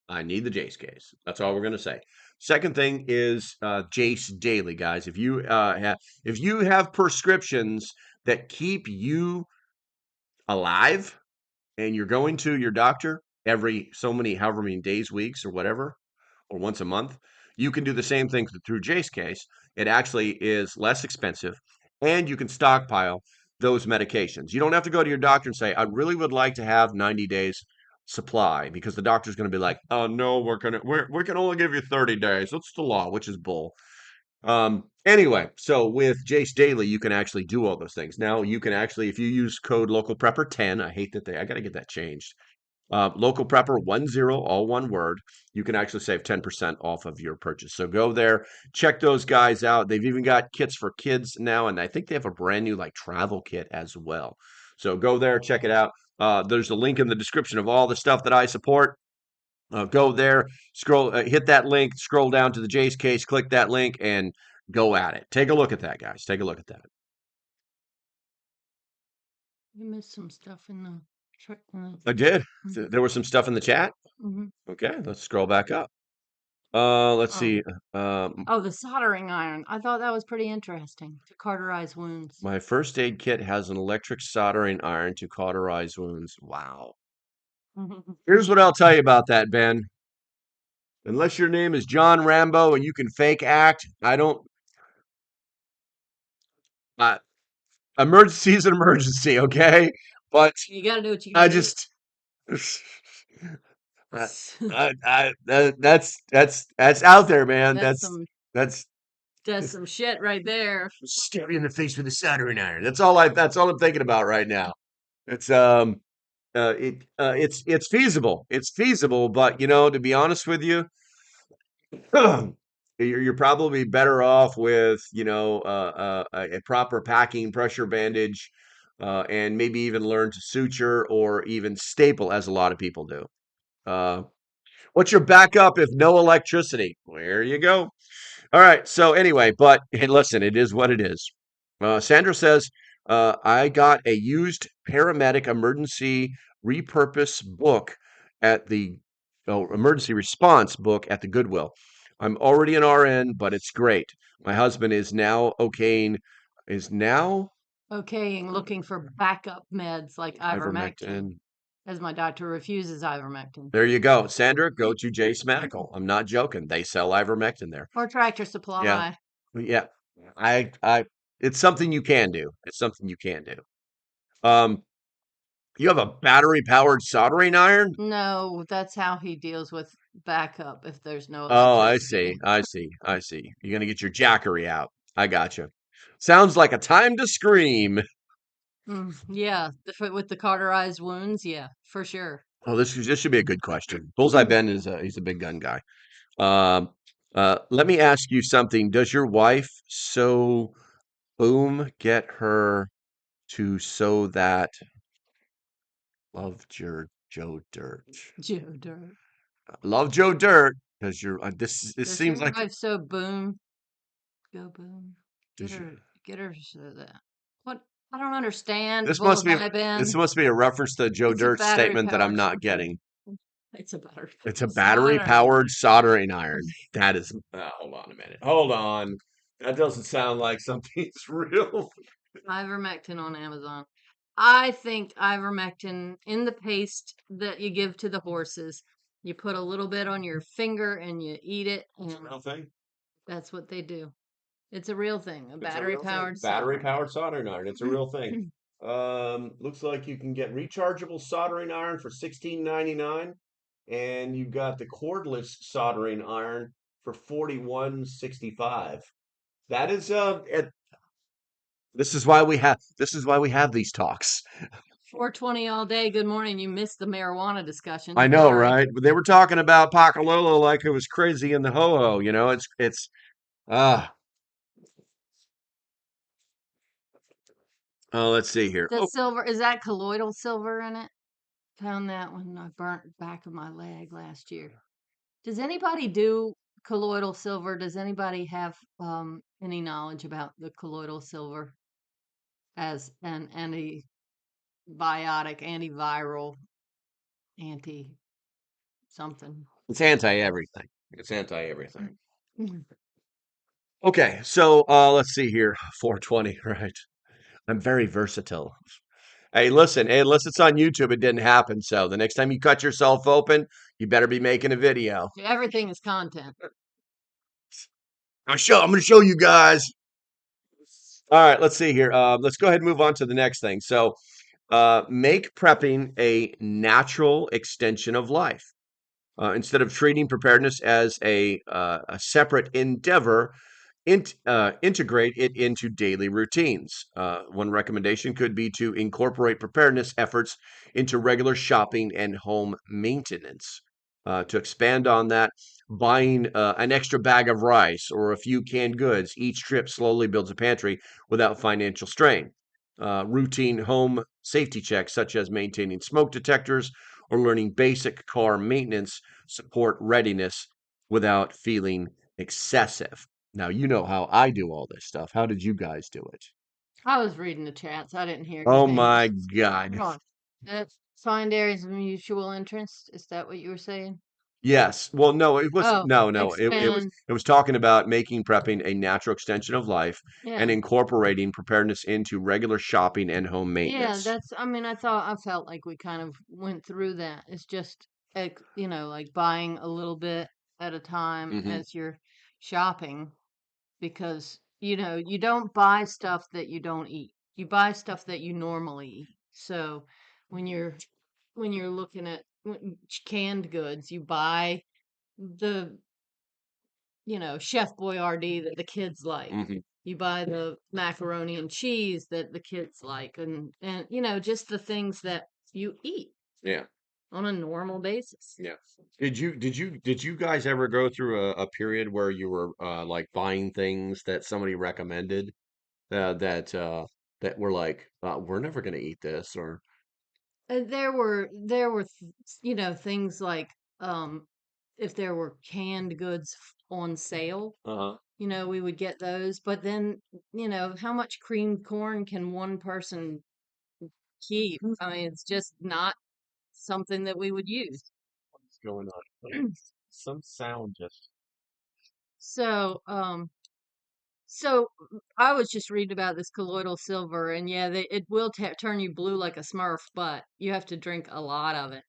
I need the Jace case. That's all we're going to say. Second thing is Jace Daily, guys. If you have prescriptions that keep you alive and you're going to your doctor every so many, however many days, weeks, or whatever, or once a month, you can do the same thing through Jace case. It actually is less expensive, and you can stockpile those medications. You don't have to go to your doctor and say, I really would like to have 90 days supply, because the doctor's going to be like, oh no, we can only give you 30 days. That's the law, which is bull. Anyway, so with Jace Daily, you can actually do all those things. Now you can actually, if you use code local prepper 10, I got to get that changed. Local prepper 10, all one word, you can actually save 10% off of your purchase. So go there, check those guys out. They've even got kits for kids now, and I think they have a brand new like travel kit as well. So go there, check it out. There's a link in the description of all the stuff that I support. Go there, hit that link, scroll down to the Jace case, click that link, and go at it. Take a look at that, guys. Take a look at that. You missed some stuff in the. I did. There was some stuff in the chat. Mm-hmm. Okay, let's scroll back up. Let's see. Oh, the soldering iron. I thought that was pretty interesting to cauterize wounds. My first aid kit has an electric soldering iron to cauterize wounds. Wow. Here's what I'll tell you about that, Ben. Unless your name is John Rambo and you can fake act, I don't. Emergency is an emergency, okay? But You got to do what you I got to do. just. That's out there, man. That's That's some shit right there. stare you in the face with a soldering iron. That's all I'm thinking about right now. It's it's feasible. It's feasible, but to be honest with you, you're probably better off with a proper packing pressure bandage, and maybe even learn to suture or even staple, as a lot of people do. What's your backup if no electricity? There you go. All right. So anyway, but hey, listen, it is what it is. Sandra says, I got a used paramedic emergency repurpose book at the emergency response book at the Goodwill. I'm already an RN, but it's great. My husband is now Okaying looking for backup meds like ivermectin, ivermectin. as my doctor refuses ivermectin. There you go, Sandra. Go to Jace Medical. I'm not joking. They sell ivermectin there. Or Tractor Supply. Yeah. It's something you can do. It's something you can do. You have a battery powered soldering iron? No, that's how he deals with backup if there's no Oh, electricity. I see. You're gonna get your jackery out. I gotcha. Sounds like a time to scream. Yeah, with the cauterized wounds, yeah, for sure. Oh, this should be a good question. Bullseye Ben he's a big gun guy. Let me ask you something. Does your wife get her to sew that loved your Joe Dirt? Joe Dirt. Love Joe Dirt, because this Does seems your like wife so boom? Go boom. Get her so that. What? I don't understand. this must be Ben. this must be a reference to Joe It's a Dirt's statement that I'm battery-powered not getting. It's a battery. It's a battery powered soldering iron. That is. Hold on a minute. Hold on. That doesn't sound like something's real. Ivermectin on Amazon. I think ivermectin in the paste that you give to the horses. You put a little bit on your finger and you eat it, It's a and real thing. that's what they do. It's a real thing, a It's a real thing. battery-powered Battery soldering powered soldering iron. It's a real thing. iron. Looks like you can get rechargeable soldering iron for $16.99, and you got the cordless soldering iron for $41.65. That is this is why we have these talks. 420 all day. Good morning. You missed the marijuana discussion. I know, Sorry. right? But they were talking about Pacololo like it was crazy in the ho-ho, you know. It's ah let's see here. The Oh, silver, is that colloidal silver in it? Found that when I burnt the back of my leg last year. Does anybody do colloidal silver? Does anybody have any knowledge about the colloidal silver as an antibiotic, antiviral, anti something? it's anti everything. It's anti everything. Okay, so let's see here. 420, right? I'm very versatile. Hey, unless it's on YouTube, it didn't happen. So the next time you cut yourself open, you better be making a video. Everything is content. I'm gonna show you guys. All right, let's see here. Let's go ahead and move on to the next thing. So, make prepping a natural extension of life. Instead of treating preparedness as a separate endeavor, integrate it into daily routines. One recommendation could be to incorporate preparedness efforts into regular shopping and home maintenance. To expand on that, buying an extra bag of rice or a few canned goods each trip slowly builds a pantry without financial strain. Routine home safety checks, such as maintaining smoke detectors or learning basic car maintenance, support readiness without feeling excessive. Now, you know how I do all this stuff. How did you guys do it? I was reading the chats. I didn't hear Oh anything. my God. Come on. Find areas of mutual interest. Is that what you were saying? Yes. Well, no, it was Oh, no. expand. It was talking about making prepping a natural extension of life and Yeah. incorporating preparedness into regular shopping and home Yeah, maintenance. I mean, I felt like we kind of went through that. It's just, like buying a little bit at a time Hmm. as you're shopping because, you don't buy stuff that you don't eat. You buy stuff that you normally eat. So when you're looking at canned goods, you buy the Chef Boyardee that the kids like. Hmm. You buy the macaroni and cheese that the kids like, and just the things that you eat Yeah. on a normal basis. Yeah. Did you guys ever go through a period where you were like buying things that somebody recommended that were like we're never gonna eat this or There were things like if there were canned goods on sale, uh-huh. we would get those. But then, how much creamed corn can one person keep? I mean, it's just not something that we would use. What's going on? Some sound just So, I was just reading about this colloidal silver, and yeah, it will turn you blue like a Smurf, but you have to drink a lot of it.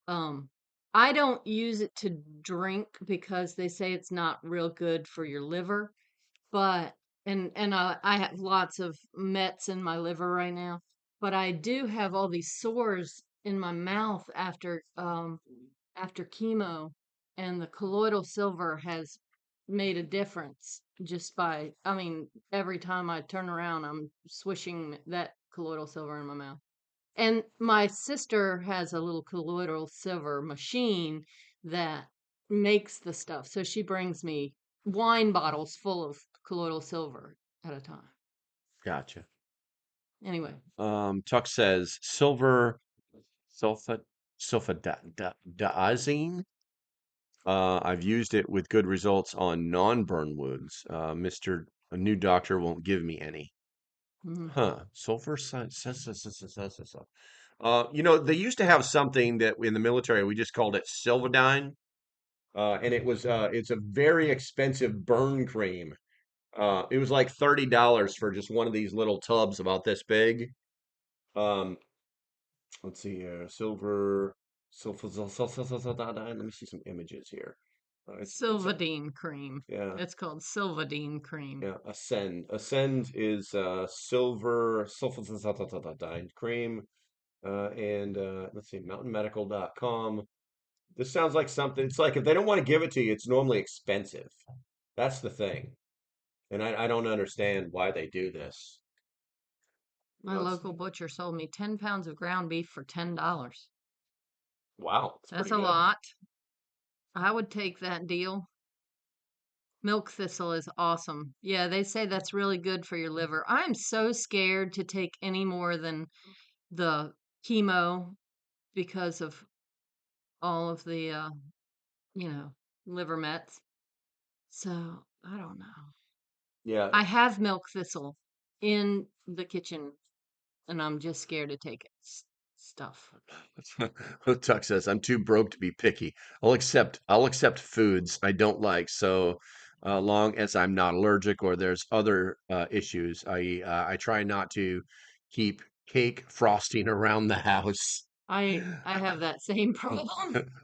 Um, I don't use it to drink because they say it's not real good for your liver, but I have lots of mets in my liver right now, but I do have all these sores in my mouth after chemo, and the colloidal silver has made a difference just by, I mean, every time I turn around, I'm swishing that colloidal silver in my mouth. And my sister has a little colloidal silver machine that makes the stuff. So she brings me wine bottles full of colloidal silver at a time. gotcha. Anyway, Tuck says silver sulfa sulfadiazine. I've used it with good results on non-burn wounds. A new doctor won't give me any. mhm. Huh. They used to have something that in the military we just called it Silvadine. And it's a very expensive burn cream. It was like $30 for just one of these little tubs about this big. Um, let's see here, let me see some images here. Sylvadine cream. Yeah, It's called Sylvadine cream. yeah. Ascend is sulfur cream. And let's see, mountainmedical.com. This sounds like something. It's like if they don't want to give it to you, it's normally expensive. That's the thing. And I don't understand why they do this. My local butcher sold me 10 pounds of ground beef for $10. Wow, it's That's pretty a good. lot. I would take that deal. Milk thistle is awesome. Yeah, they say that's really good for your liver. I'm so scared to take any more than the chemo because of all of the, you know, liver mets. So I don't know. Yeah. I have milk thistle in the kitchen and I'm just scared to take it. Stuff. Tuck says, I'm too broke to be picky. I'll accept foods I don't like, so long as I'm not allergic or there's other issues. I try not to keep cake frosting around the house. I have that same problem.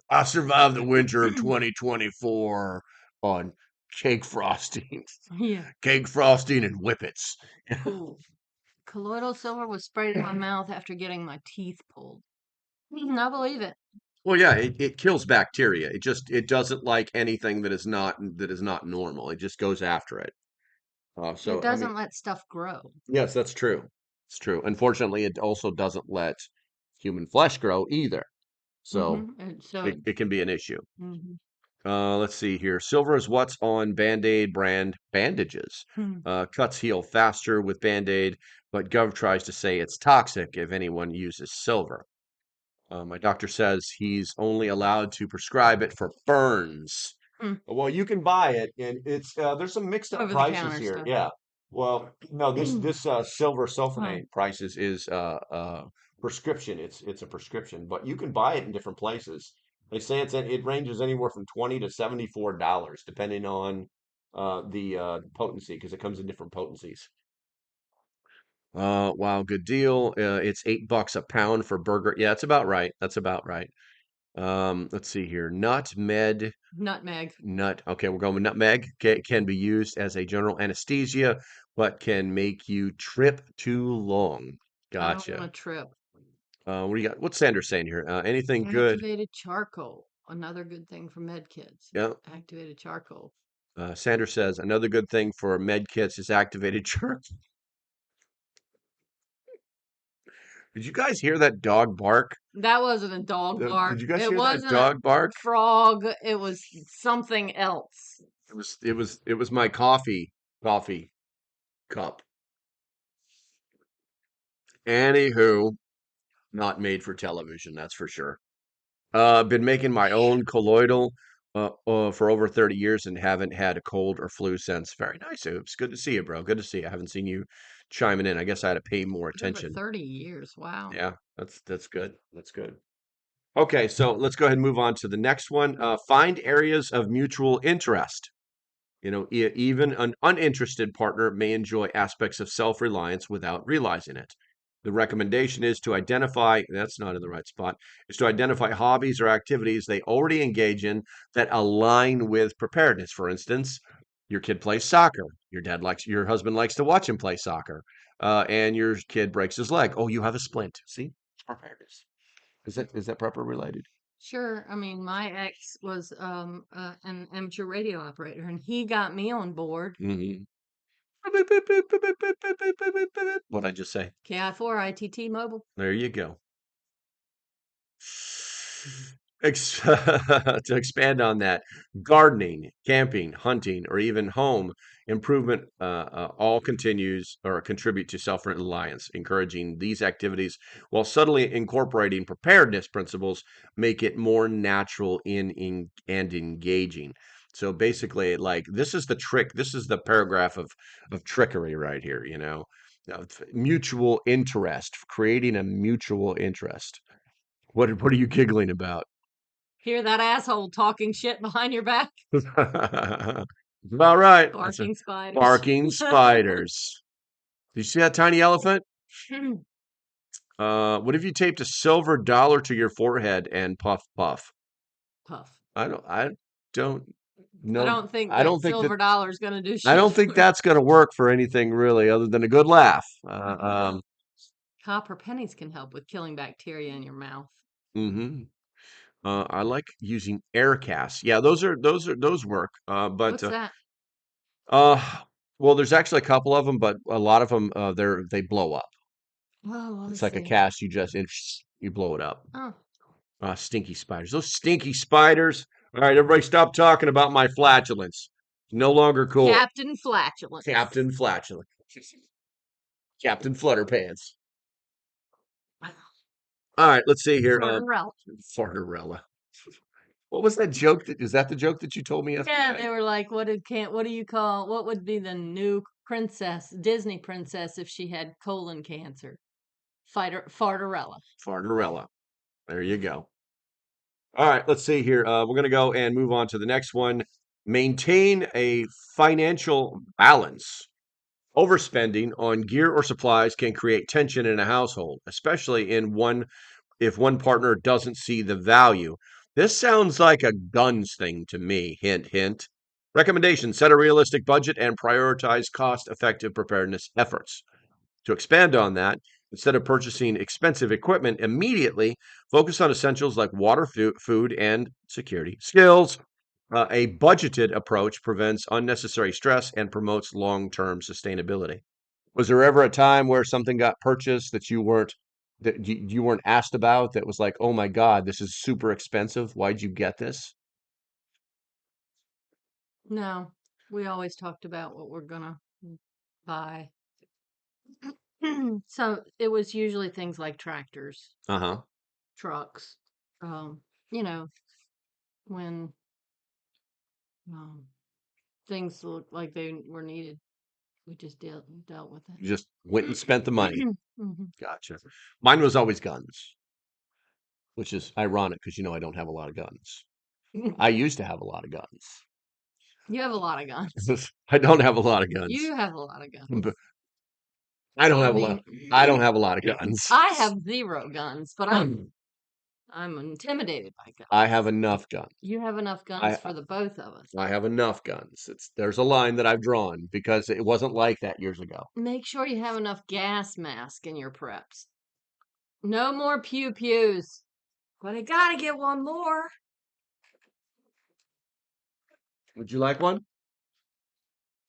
I survived the winter of 2024 on cake frosting, Yeah. cake frosting and whippets. Ooh. Colloidal silver was sprayed in my mouth after getting my teeth pulled. I believe it. Well, yeah, it kills bacteria. It doesn't like anything that is not normal. It just goes after it. It So I mean, doesn't let stuff grow. yes, that's true. It's true. Unfortunately, it also doesn't let human flesh grow either. So And so, it can be an issue. mhm. Let's see here. Silver is what's on Band-Aid brand bandages. Hmm. Cuts heal faster with Band-Aid, but Gov tries to say it's toxic if anyone uses silver. My doctor says he's only allowed to prescribe it for burns. Hmm. Well, you can buy it, and it's there's some mixed up Over the prices counter here. stuff. Yeah. Well, no, this silver Oh, sulfonate prices is prescription. It's a prescription, but you can buy it in different places. They say it ranges anywhere from $20 to $74, depending on the potency, because it comes in different potencies. Wow, good deal. It's $8 a pound for burger. Yeah, that's about right. That's about right. Let's see here. nutmeg. Okay, we're going with nutmeg. Can be used as a general anesthesia, but can make you trip too long. I don't want Gotcha. to trip. What do you got? What's Sanders saying here? Anything good? Activated charcoal. Another good thing for med kits. Yeah. Activated charcoal. Sanders says another good thing for med kits is activated charcoal. Did you guys hear that dog bark? That wasn't a dog bark. Did you guys It hear that wasn't a dog bark? frog. It was something else. It was my coffee cup. Anywho, not made for television, that's for sure. Been making my own colloidal for over 30 years and haven't had a cold or flu since. Very nice, Oops. Good to see you, bro. Good to see you. I haven't seen you chiming in. I guess I had to pay more Over attention. 30 years. Wow. Yeah, that's good. That's good. Okay, so let's go ahead and move on to the next one. Find areas of mutual interest. Even an uninterested partner may enjoy aspects of self-reliance without realizing it. The recommendation is to identify, that's not in the right spot, is to identify hobbies or activities they already engage in that align with preparedness. For instance, your kid plays soccer. Your husband likes to watch him play soccer, and your kid breaks his leg. Oh, you have a splint. See, it's preparedness. Is that proper related? Sure. I mean, my ex was an amateur radio operator, and he got me on board. Hmm. What'd I just say? KI4 ITT Mobile. There you go. To expand on that, gardening, camping, hunting, or even home improvement all continues or contribute to self-reliance. Encouraging these activities while subtly incorporating preparedness principles make it more natural and engaging. So basically, like this is the trick. This is the paragraph of trickery right here. Mutual interest, creating a mutual interest. What are you giggling about? Hear that asshole talking shit behind your back? About right. That's a Barking spiders. barking spiders. Did you see that tiny elephant? What if you taped a silver dollar to your forehead and puff puff? Puff. I don't know. I don't think I that don't think that silver dollar is going to do I shit. don't think that's going to work for anything really other than a good laugh. Copper pennies can help with killing bacteria in your mouth. Mhm. I like using air casts. Yeah, those work. What's that? Uh, well, there's actually a couple of them, but a lot of them they blow up. Oh, I It's like a see. cast. You blow it up. Oh, Stinky spiders. Those stinky spiders. All right, everybody, stop talking about my flatulence. No longer cool. Captain Flatulence. Captain Flatulence. Captain Flutterpants. All right, let's see here. Fartarella. Fartarella. What was that joke? Is that the joke that you told me yesterday? Yeah, they were like, what do you call, what would be the new Disney princess if she had colon cancer? Fartarella. Fartarella. There you go. All right, let's see here. We're going to go and move on to the next one. Maintain a financial balance. Overspending on gear or supplies can create tension in a household, especially if one partner doesn't see the value. This sounds like a guns thing to me. Hint, hint. Recommendation: set a realistic budget and prioritize cost effective preparedness efforts. To expand on that, instead of purchasing expensive equipment immediately, focus on essentials like water, food, and security skills. A budgeted approach prevents unnecessary stress and promotes long term sustainability. Was there ever a time where something got purchased that you weren't asked about that was like, oh my God, this is super expensive? Why'd you get this? No, we always talked about what we're gonna buy. So it was usually things like tractors, Uh-huh. trucks, um, you know, when um, things looked like they were needed, we just dealt with You just went and spent the money. it. Mhm. Gotcha. Mine was always guns, which is ironic because I don't have a lot of guns. I used to have a lot of guns. You have a lot of guns. I don't have a lot of guns. You have a lot of guns. But I don't I have a lot. mean, I don't have a lot of guns. I have 0 guns, but I'm intimidated by guns. I have enough guns. You have enough guns for the both of us. I have enough guns. There's a line that I've drawn because it wasn't like that years ago. Make sure you have enough gas mask in your preps. No more pew-pews. But I gotta get one more. Would you like one?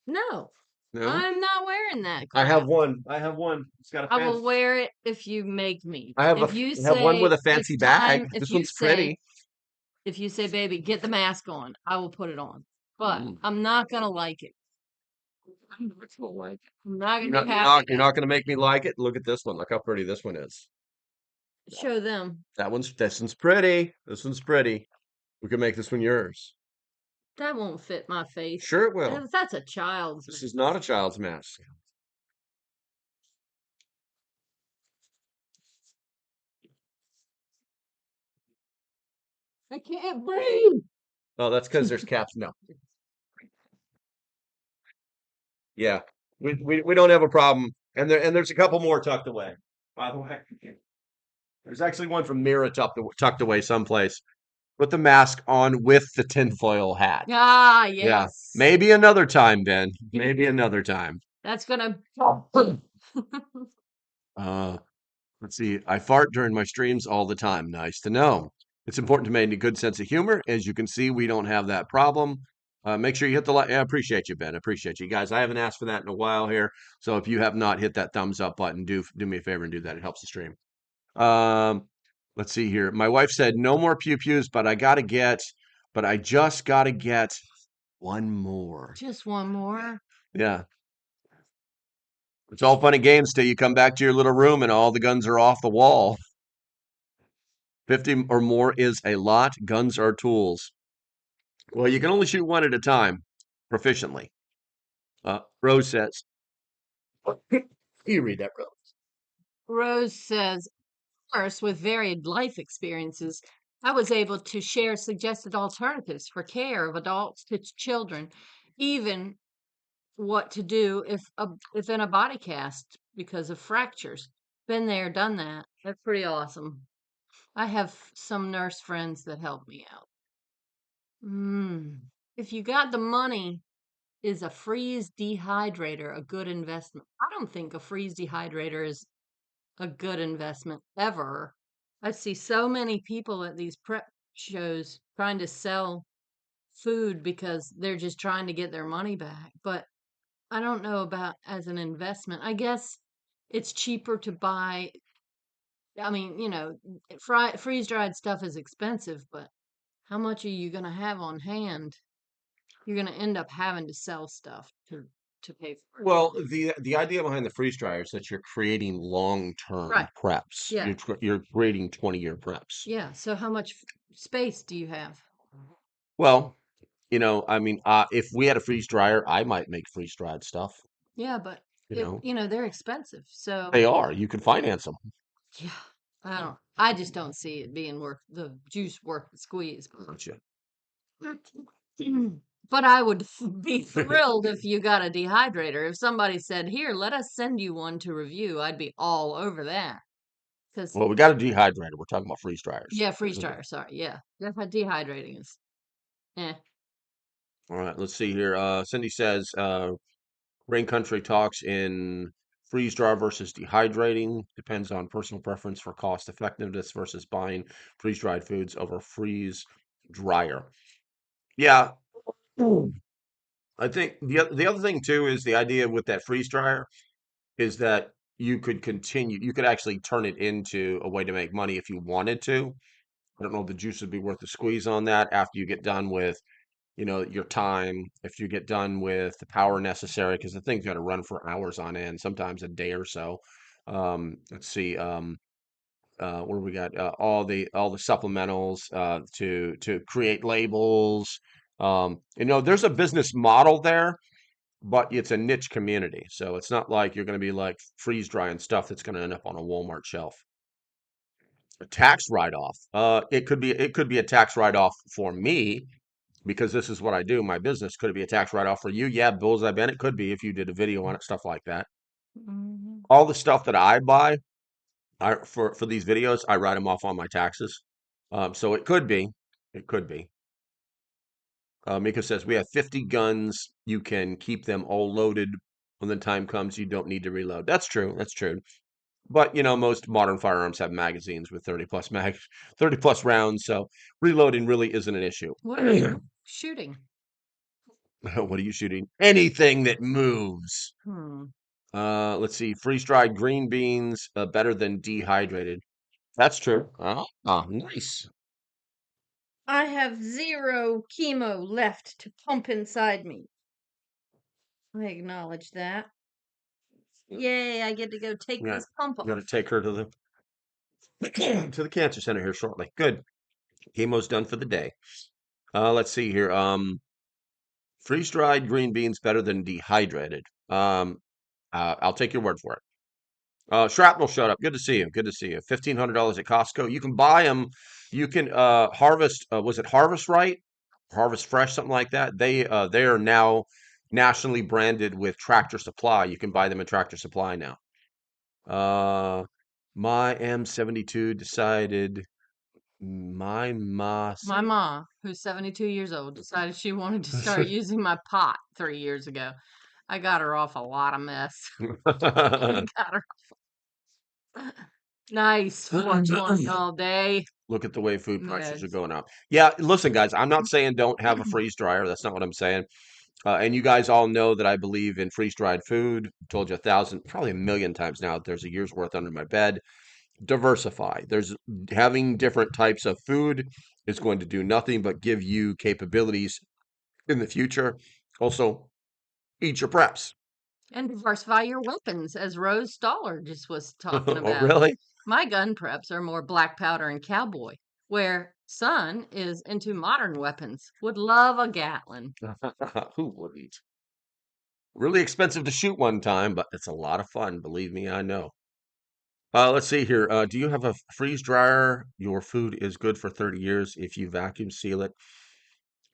No, No. I'm not wearing that I have crap. one. I have one. It's got a I fancy. will wear it if you make me. I have If a. you I have one with a say fancy it's bag. time, if This you one's say, pretty. if you say, baby, get the mask on, I will put it on. But Mm. I'm not gonna like it. I'm not You're gonna not. be happy. You're not going to make me like it. Look at this one. Look how pretty this one is. Show them. This one's pretty. This one's pretty. We could make this one yours. That won't fit my face. Sure it will. That's a child's This mask. is not a child's mask. I can't breathe. Oh, that's because there's caps. No. Yeah. We don't have a problem. And there's a couple more tucked away. By the way. There's actually one from Mira tucked away someplace. Put the mask on with the tinfoil hat. Ah, Yeah. yes. Maybe another time, Ben. Maybe another time. That's gonna. Let's see. I fart during my streams all the time. Nice to know. It's important to maintain a good sense of humor. As you can see, we don't have that problem. Make sure you hit the like. I appreciate you, Ben. I appreciate you guys. I haven't asked for that in a while here. So if you have not hit that thumbs up button, do me a favor and do that. It helps the stream. Let's see here. My wife said no more pews, but I just gotta get one more. Just one more. Yeah. It's all fun and games till you come back to your little room and all the guns are off the wall. 50 or more is a lot. Guns are tools. Well, you can only shoot one at a time, proficiently. Rose says. You read that, Rose. Rose says, of course, with varied life experiences, I was able to share suggested alternatives for care of adults to children even what to do if in a body cast because of fractures. Been there, done that. That's pretty awesome. I have some nurse friends that help me out. If you got the money, is a freeze dehydrator a good investment? I don't think a freeze dehydrator is a good investment ever. I see so many people at these prep shows trying to sell food because they're just trying to get their money back. But I don't know about as an investment. I guess it's cheaper to buy. I mean, freeze dried stuff is expensive, but how much are you going to have on hand? You're going to end up having to sell stuff to pay for it. Well, the idea behind the freeze dryer is that you're creating long-term Right. preps. Yeah. You're creating 20-year preps. Yeah. So how much space do you have? Well, I mean, if we had a freeze dryer, I might make freeze dried stuff. Yeah, but You know, they're expensive. So they are. You can finance them. yeah, I just don't see it being worth the juice worth the squeeze. Gotcha. But I would be thrilled if you got a dehydrator. If somebody said, "Here, let us send you one to review," I'd be all over that. Because Well, we got a dehydrator. We're talking about freeze dryers. yeah, freeze dryer. Sorry, yeah, dehydrating is. Eh. All right, let's see here. Cindy says, Rain Country talks in freeze dryer versus dehydrating. Depends on personal preference for cost effectiveness versus buying freeze dried foods over freeze dryer. Yeah, I think the other thing too is the idea with that freeze dryer is that you could actually turn it into a way to make money if you wanted to. I don't know if the juice would be worth the squeeze on that after you get done with, your time, if you get done with the power necessary, because the thing's got to run for hours on end, sometimes a day or so. Let's see, where we got all the supplementals to create labels. There's a business model there, but it's a niche community, so it's not like you're going to be like freeze drying stuff that's going to end up on a Walmart shelf. A tax write-off. It could be a tax write-off for me because this is what I do. My business. Could it be a tax write-off for you? Yeah, Bullseye Ben. It could be if you did a video on it, stuff like that. Mhm. All the stuff that I buy, for these videos, I write them off on my taxes. So it could be. It could be. Mika says we have 50 guns. You can keep them all loaded. When the time comes, you don't need to reload. That's true. That's true. But most modern firearms have magazines with 30 plus rounds, so reloading really isn't an issue. What are you shooting? What are you shooting? Anything that moves. Hmm. Let's see. Freeze-dried green beans, better than dehydrated. That's true. Oh, nice. I have 0 chemo left to pump inside me. I acknowledge that. Yay, I get to go take Yeah, this pump I'm gonna off. take her to the to the cancer center here shortly. Good. Chemo's done for the day. Let's see here. Freeze-dried green beans better than dehydrated. I'll take your word for it. Shrapnel showed up. Good to see you. Good to see you. $1,500 at Costco. You can buy them. You can harvest. Was it Harvest Right? Harvest Fresh, something like that. They are now nationally branded with Tractor Supply. You can buy them at Tractor Supply now. My M72 decided my ma. My mom, who's 72 years old, decided she wanted to start using my pot 3 years ago. I got her off a lot of mess. I got her nice 420 all day. Look at the way food prices are Yes. going up. Yeah, listen, guys, I'm not saying don't have a freeze dryer. That's not what I'm saying. And you guys all know that I believe in freeze dried food. Told you 1,000, probably a million times now that there's a year's worth under my bed. Diversify. There's having different types of food is going to do nothing but give you capabilities in the future. Also, eat your preps. And diversify your weapons, as Rose Stoller just was talking Oh, about. really? My gun preps are more black powder and cowboy, where Son is into modern weapons. Would love a Gatlin. Who wouldn't? Really expensive to shoot one time, but it's a lot of fun. Believe me, I know. Let's see here. Do you have a freeze dryer? Your food is good for 30 years if you vacuum seal it.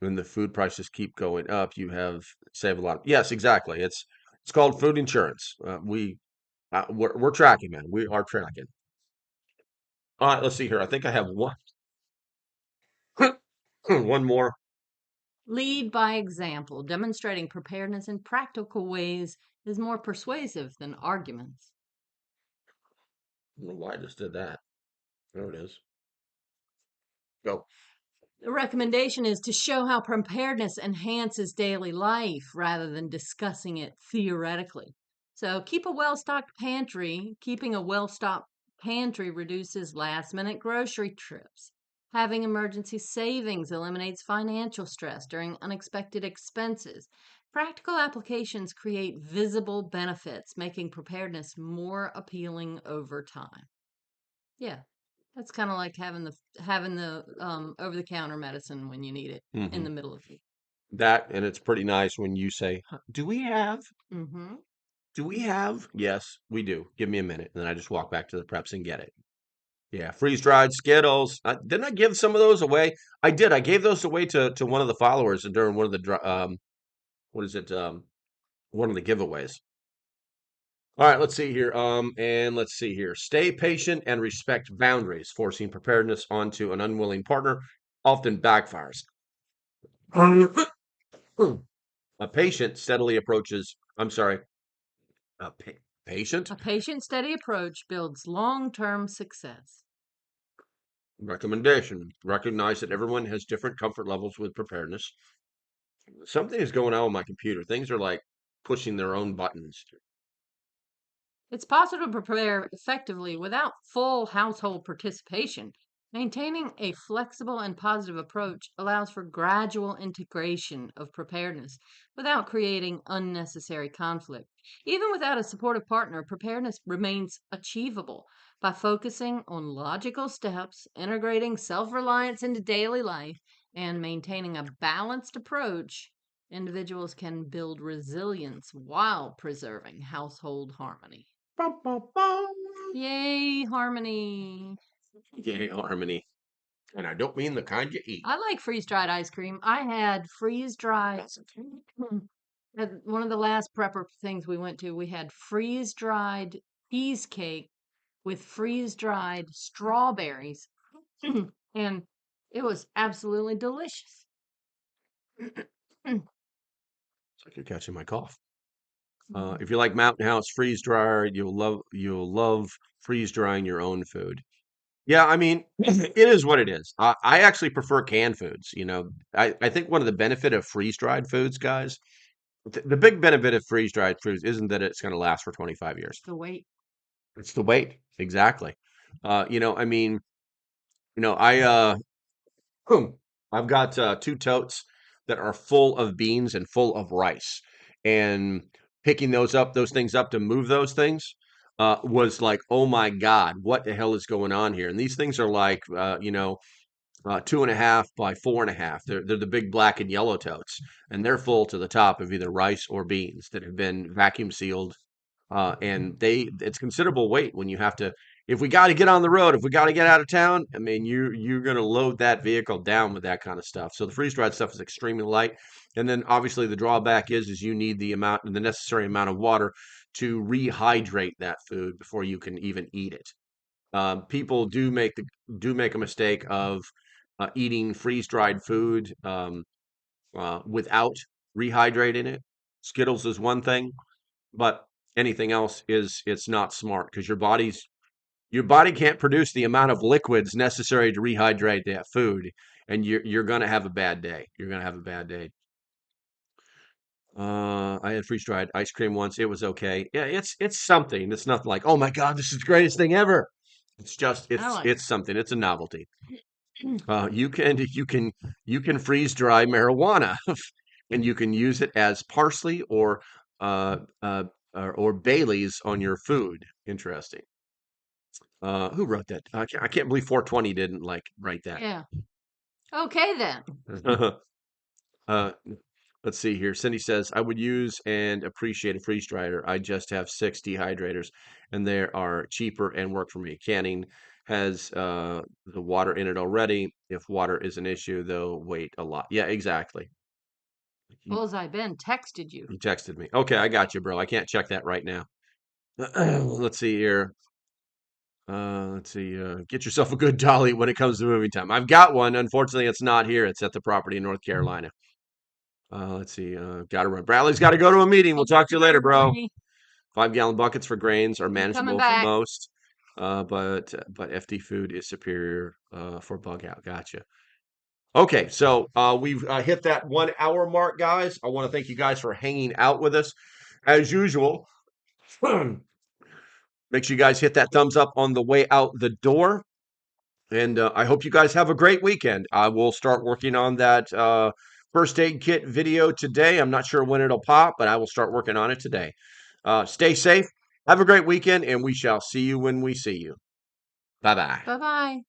when the food prices keep going up, you have save a lot. Yes, exactly. It's called food insurance. We're tracking, man. We are tracking. All right, let's see here. I think I have one one more. Lead by example. Demonstrating preparedness in practical ways is more persuasive than arguments. I don't know why I just did that. There it is. Go. The recommendation is to show how preparedness enhances daily life rather than discussing it theoretically. So keep a well-stocked pantry. Keeping a well-stocked pantry reduces last-minute grocery trips. Having emergency savings eliminates financial stress during unexpected expenses. Practical applications create visible benefits, making preparedness more appealing over time. Yeah. That's kind of like having the over the counter medicine when you need it in Hmm. the middle of the. That, and it's pretty nice when you say, "Huh, do we have? Mm-hmm. Do we have?" Yes, we do. Give me a minute. And then I just walk back to the preps and get it. Yeah, freeze-dried Skittles. Didn't I give some of those away? I did. I gave those away to one of the followers during one of the what is it? One of the giveaways. All right, let's see here. And let's see here. Stay patient and respect boundaries. Forcing preparedness onto an unwilling partner often backfires. A patient steadily approaches. I'm sorry. A patient A patient, steady approach builds long-term success. recommendation. Recognize that everyone has different comfort levels with preparedness. Something is going on with my computer. Things are like pushing their own buttons. It's possible to prepare effectively without full household participation. Maintaining a flexible and positive approach allows for gradual integration of preparedness without creating unnecessary conflict. Even without a supportive partner, preparedness remains achievable by focusing on logical steps, integrating self reliance into daily life, and maintaining a balanced approach. Individuals can build resilience while preserving household harmony. Bum, bum, bum. Yay, harmony. Yay, harmony. And I don't mean the kind you eat. I like freeze-dried ice cream. I had freeze-dried at one of the last prepper things we went to, we had freeze-dried cheesecake with freeze-dried strawberries. And it was absolutely delicious. It's like you're catching my cough. If you like Mountain House freeze dryer, you'll love freeze drying your own food. Yeah, I mean, it is what it is. I actually prefer canned foods. I think one of the benefit of freeze dried foods, guys, the big benefit of freeze dried foods isn't that it's going to last for 25 years. The wait. It's the weight, exactly. I mean, I boom, I've got two totes that are full of beans and full of rice, and picking those things up to move those things was like, oh my God, what the hell is going on here? And these things are like, 2.5 by 4.5. They're the big black and yellow totes, and they're full to the top of either rice or beans that have been vacuum sealed. And it's considerable weight when you have to. If we got to get on the road, if we got to get out of town, I mean, you're going to load that vehicle down with that kind of stuff. So the freeze dried stuff is extremely light, and then obviously the drawback is you need the necessary amount of water to rehydrate that food before you can even eat it. People do make a mistake of eating freeze dried food without rehydrating it. Skittles is one thing, but anything else is it's not smart because your body can't produce the amount of liquids necessary to rehydrate that food, and you're gonna have a bad day. You're gonna have a bad day. I had freeze dried ice cream once. It was okay. Yeah, it's something. It's nothing like, oh my God, this is the greatest thing ever. It's just I like it's something. It's a novelty. You can freeze dry marijuana, and you can use it as parsley uh, uh, or Bailey's on your food. Interesting. Who wrote that? I can't believe 420 didn't like write that. Yeah. Okay then. uh, Let's see here. Cindy says, I would use and appreciate a freeze dryer. I just have 6 dehydrators and they are cheaper and work for me. Canning has the water in it already. If water is an issue, they'll wait a lot. Yeah, exactly. You, Bullseye Ben texted you. you texted me. Okay, I got you, bro. I can't check that right now. Let's see here. Let's see. Get yourself a good dolly when it comes to moving time. I've got one. Unfortunately, it's not here. It's at the property in North Carolina. Let's see. Got to run. Bradley's got to go to a meeting. We'll talk to you later, bro. Bernie. 5-gallon buckets for grains are He's coming manageable for back. most, but FD food is superior for bug out. Gotcha. Okay, so we've hit that 1 hour mark, guys. I want to thank you guys for hanging out with us. As usual, make sure you guys hit that thumbs up on the way out the door. And I hope you guys have a great weekend. I will start working on that first aid kit video today. I'm not sure when it'll pop, but I will start working on it today. Stay safe. Have a great weekend, and we shall see you when we see you. Bye-bye. Bye bye.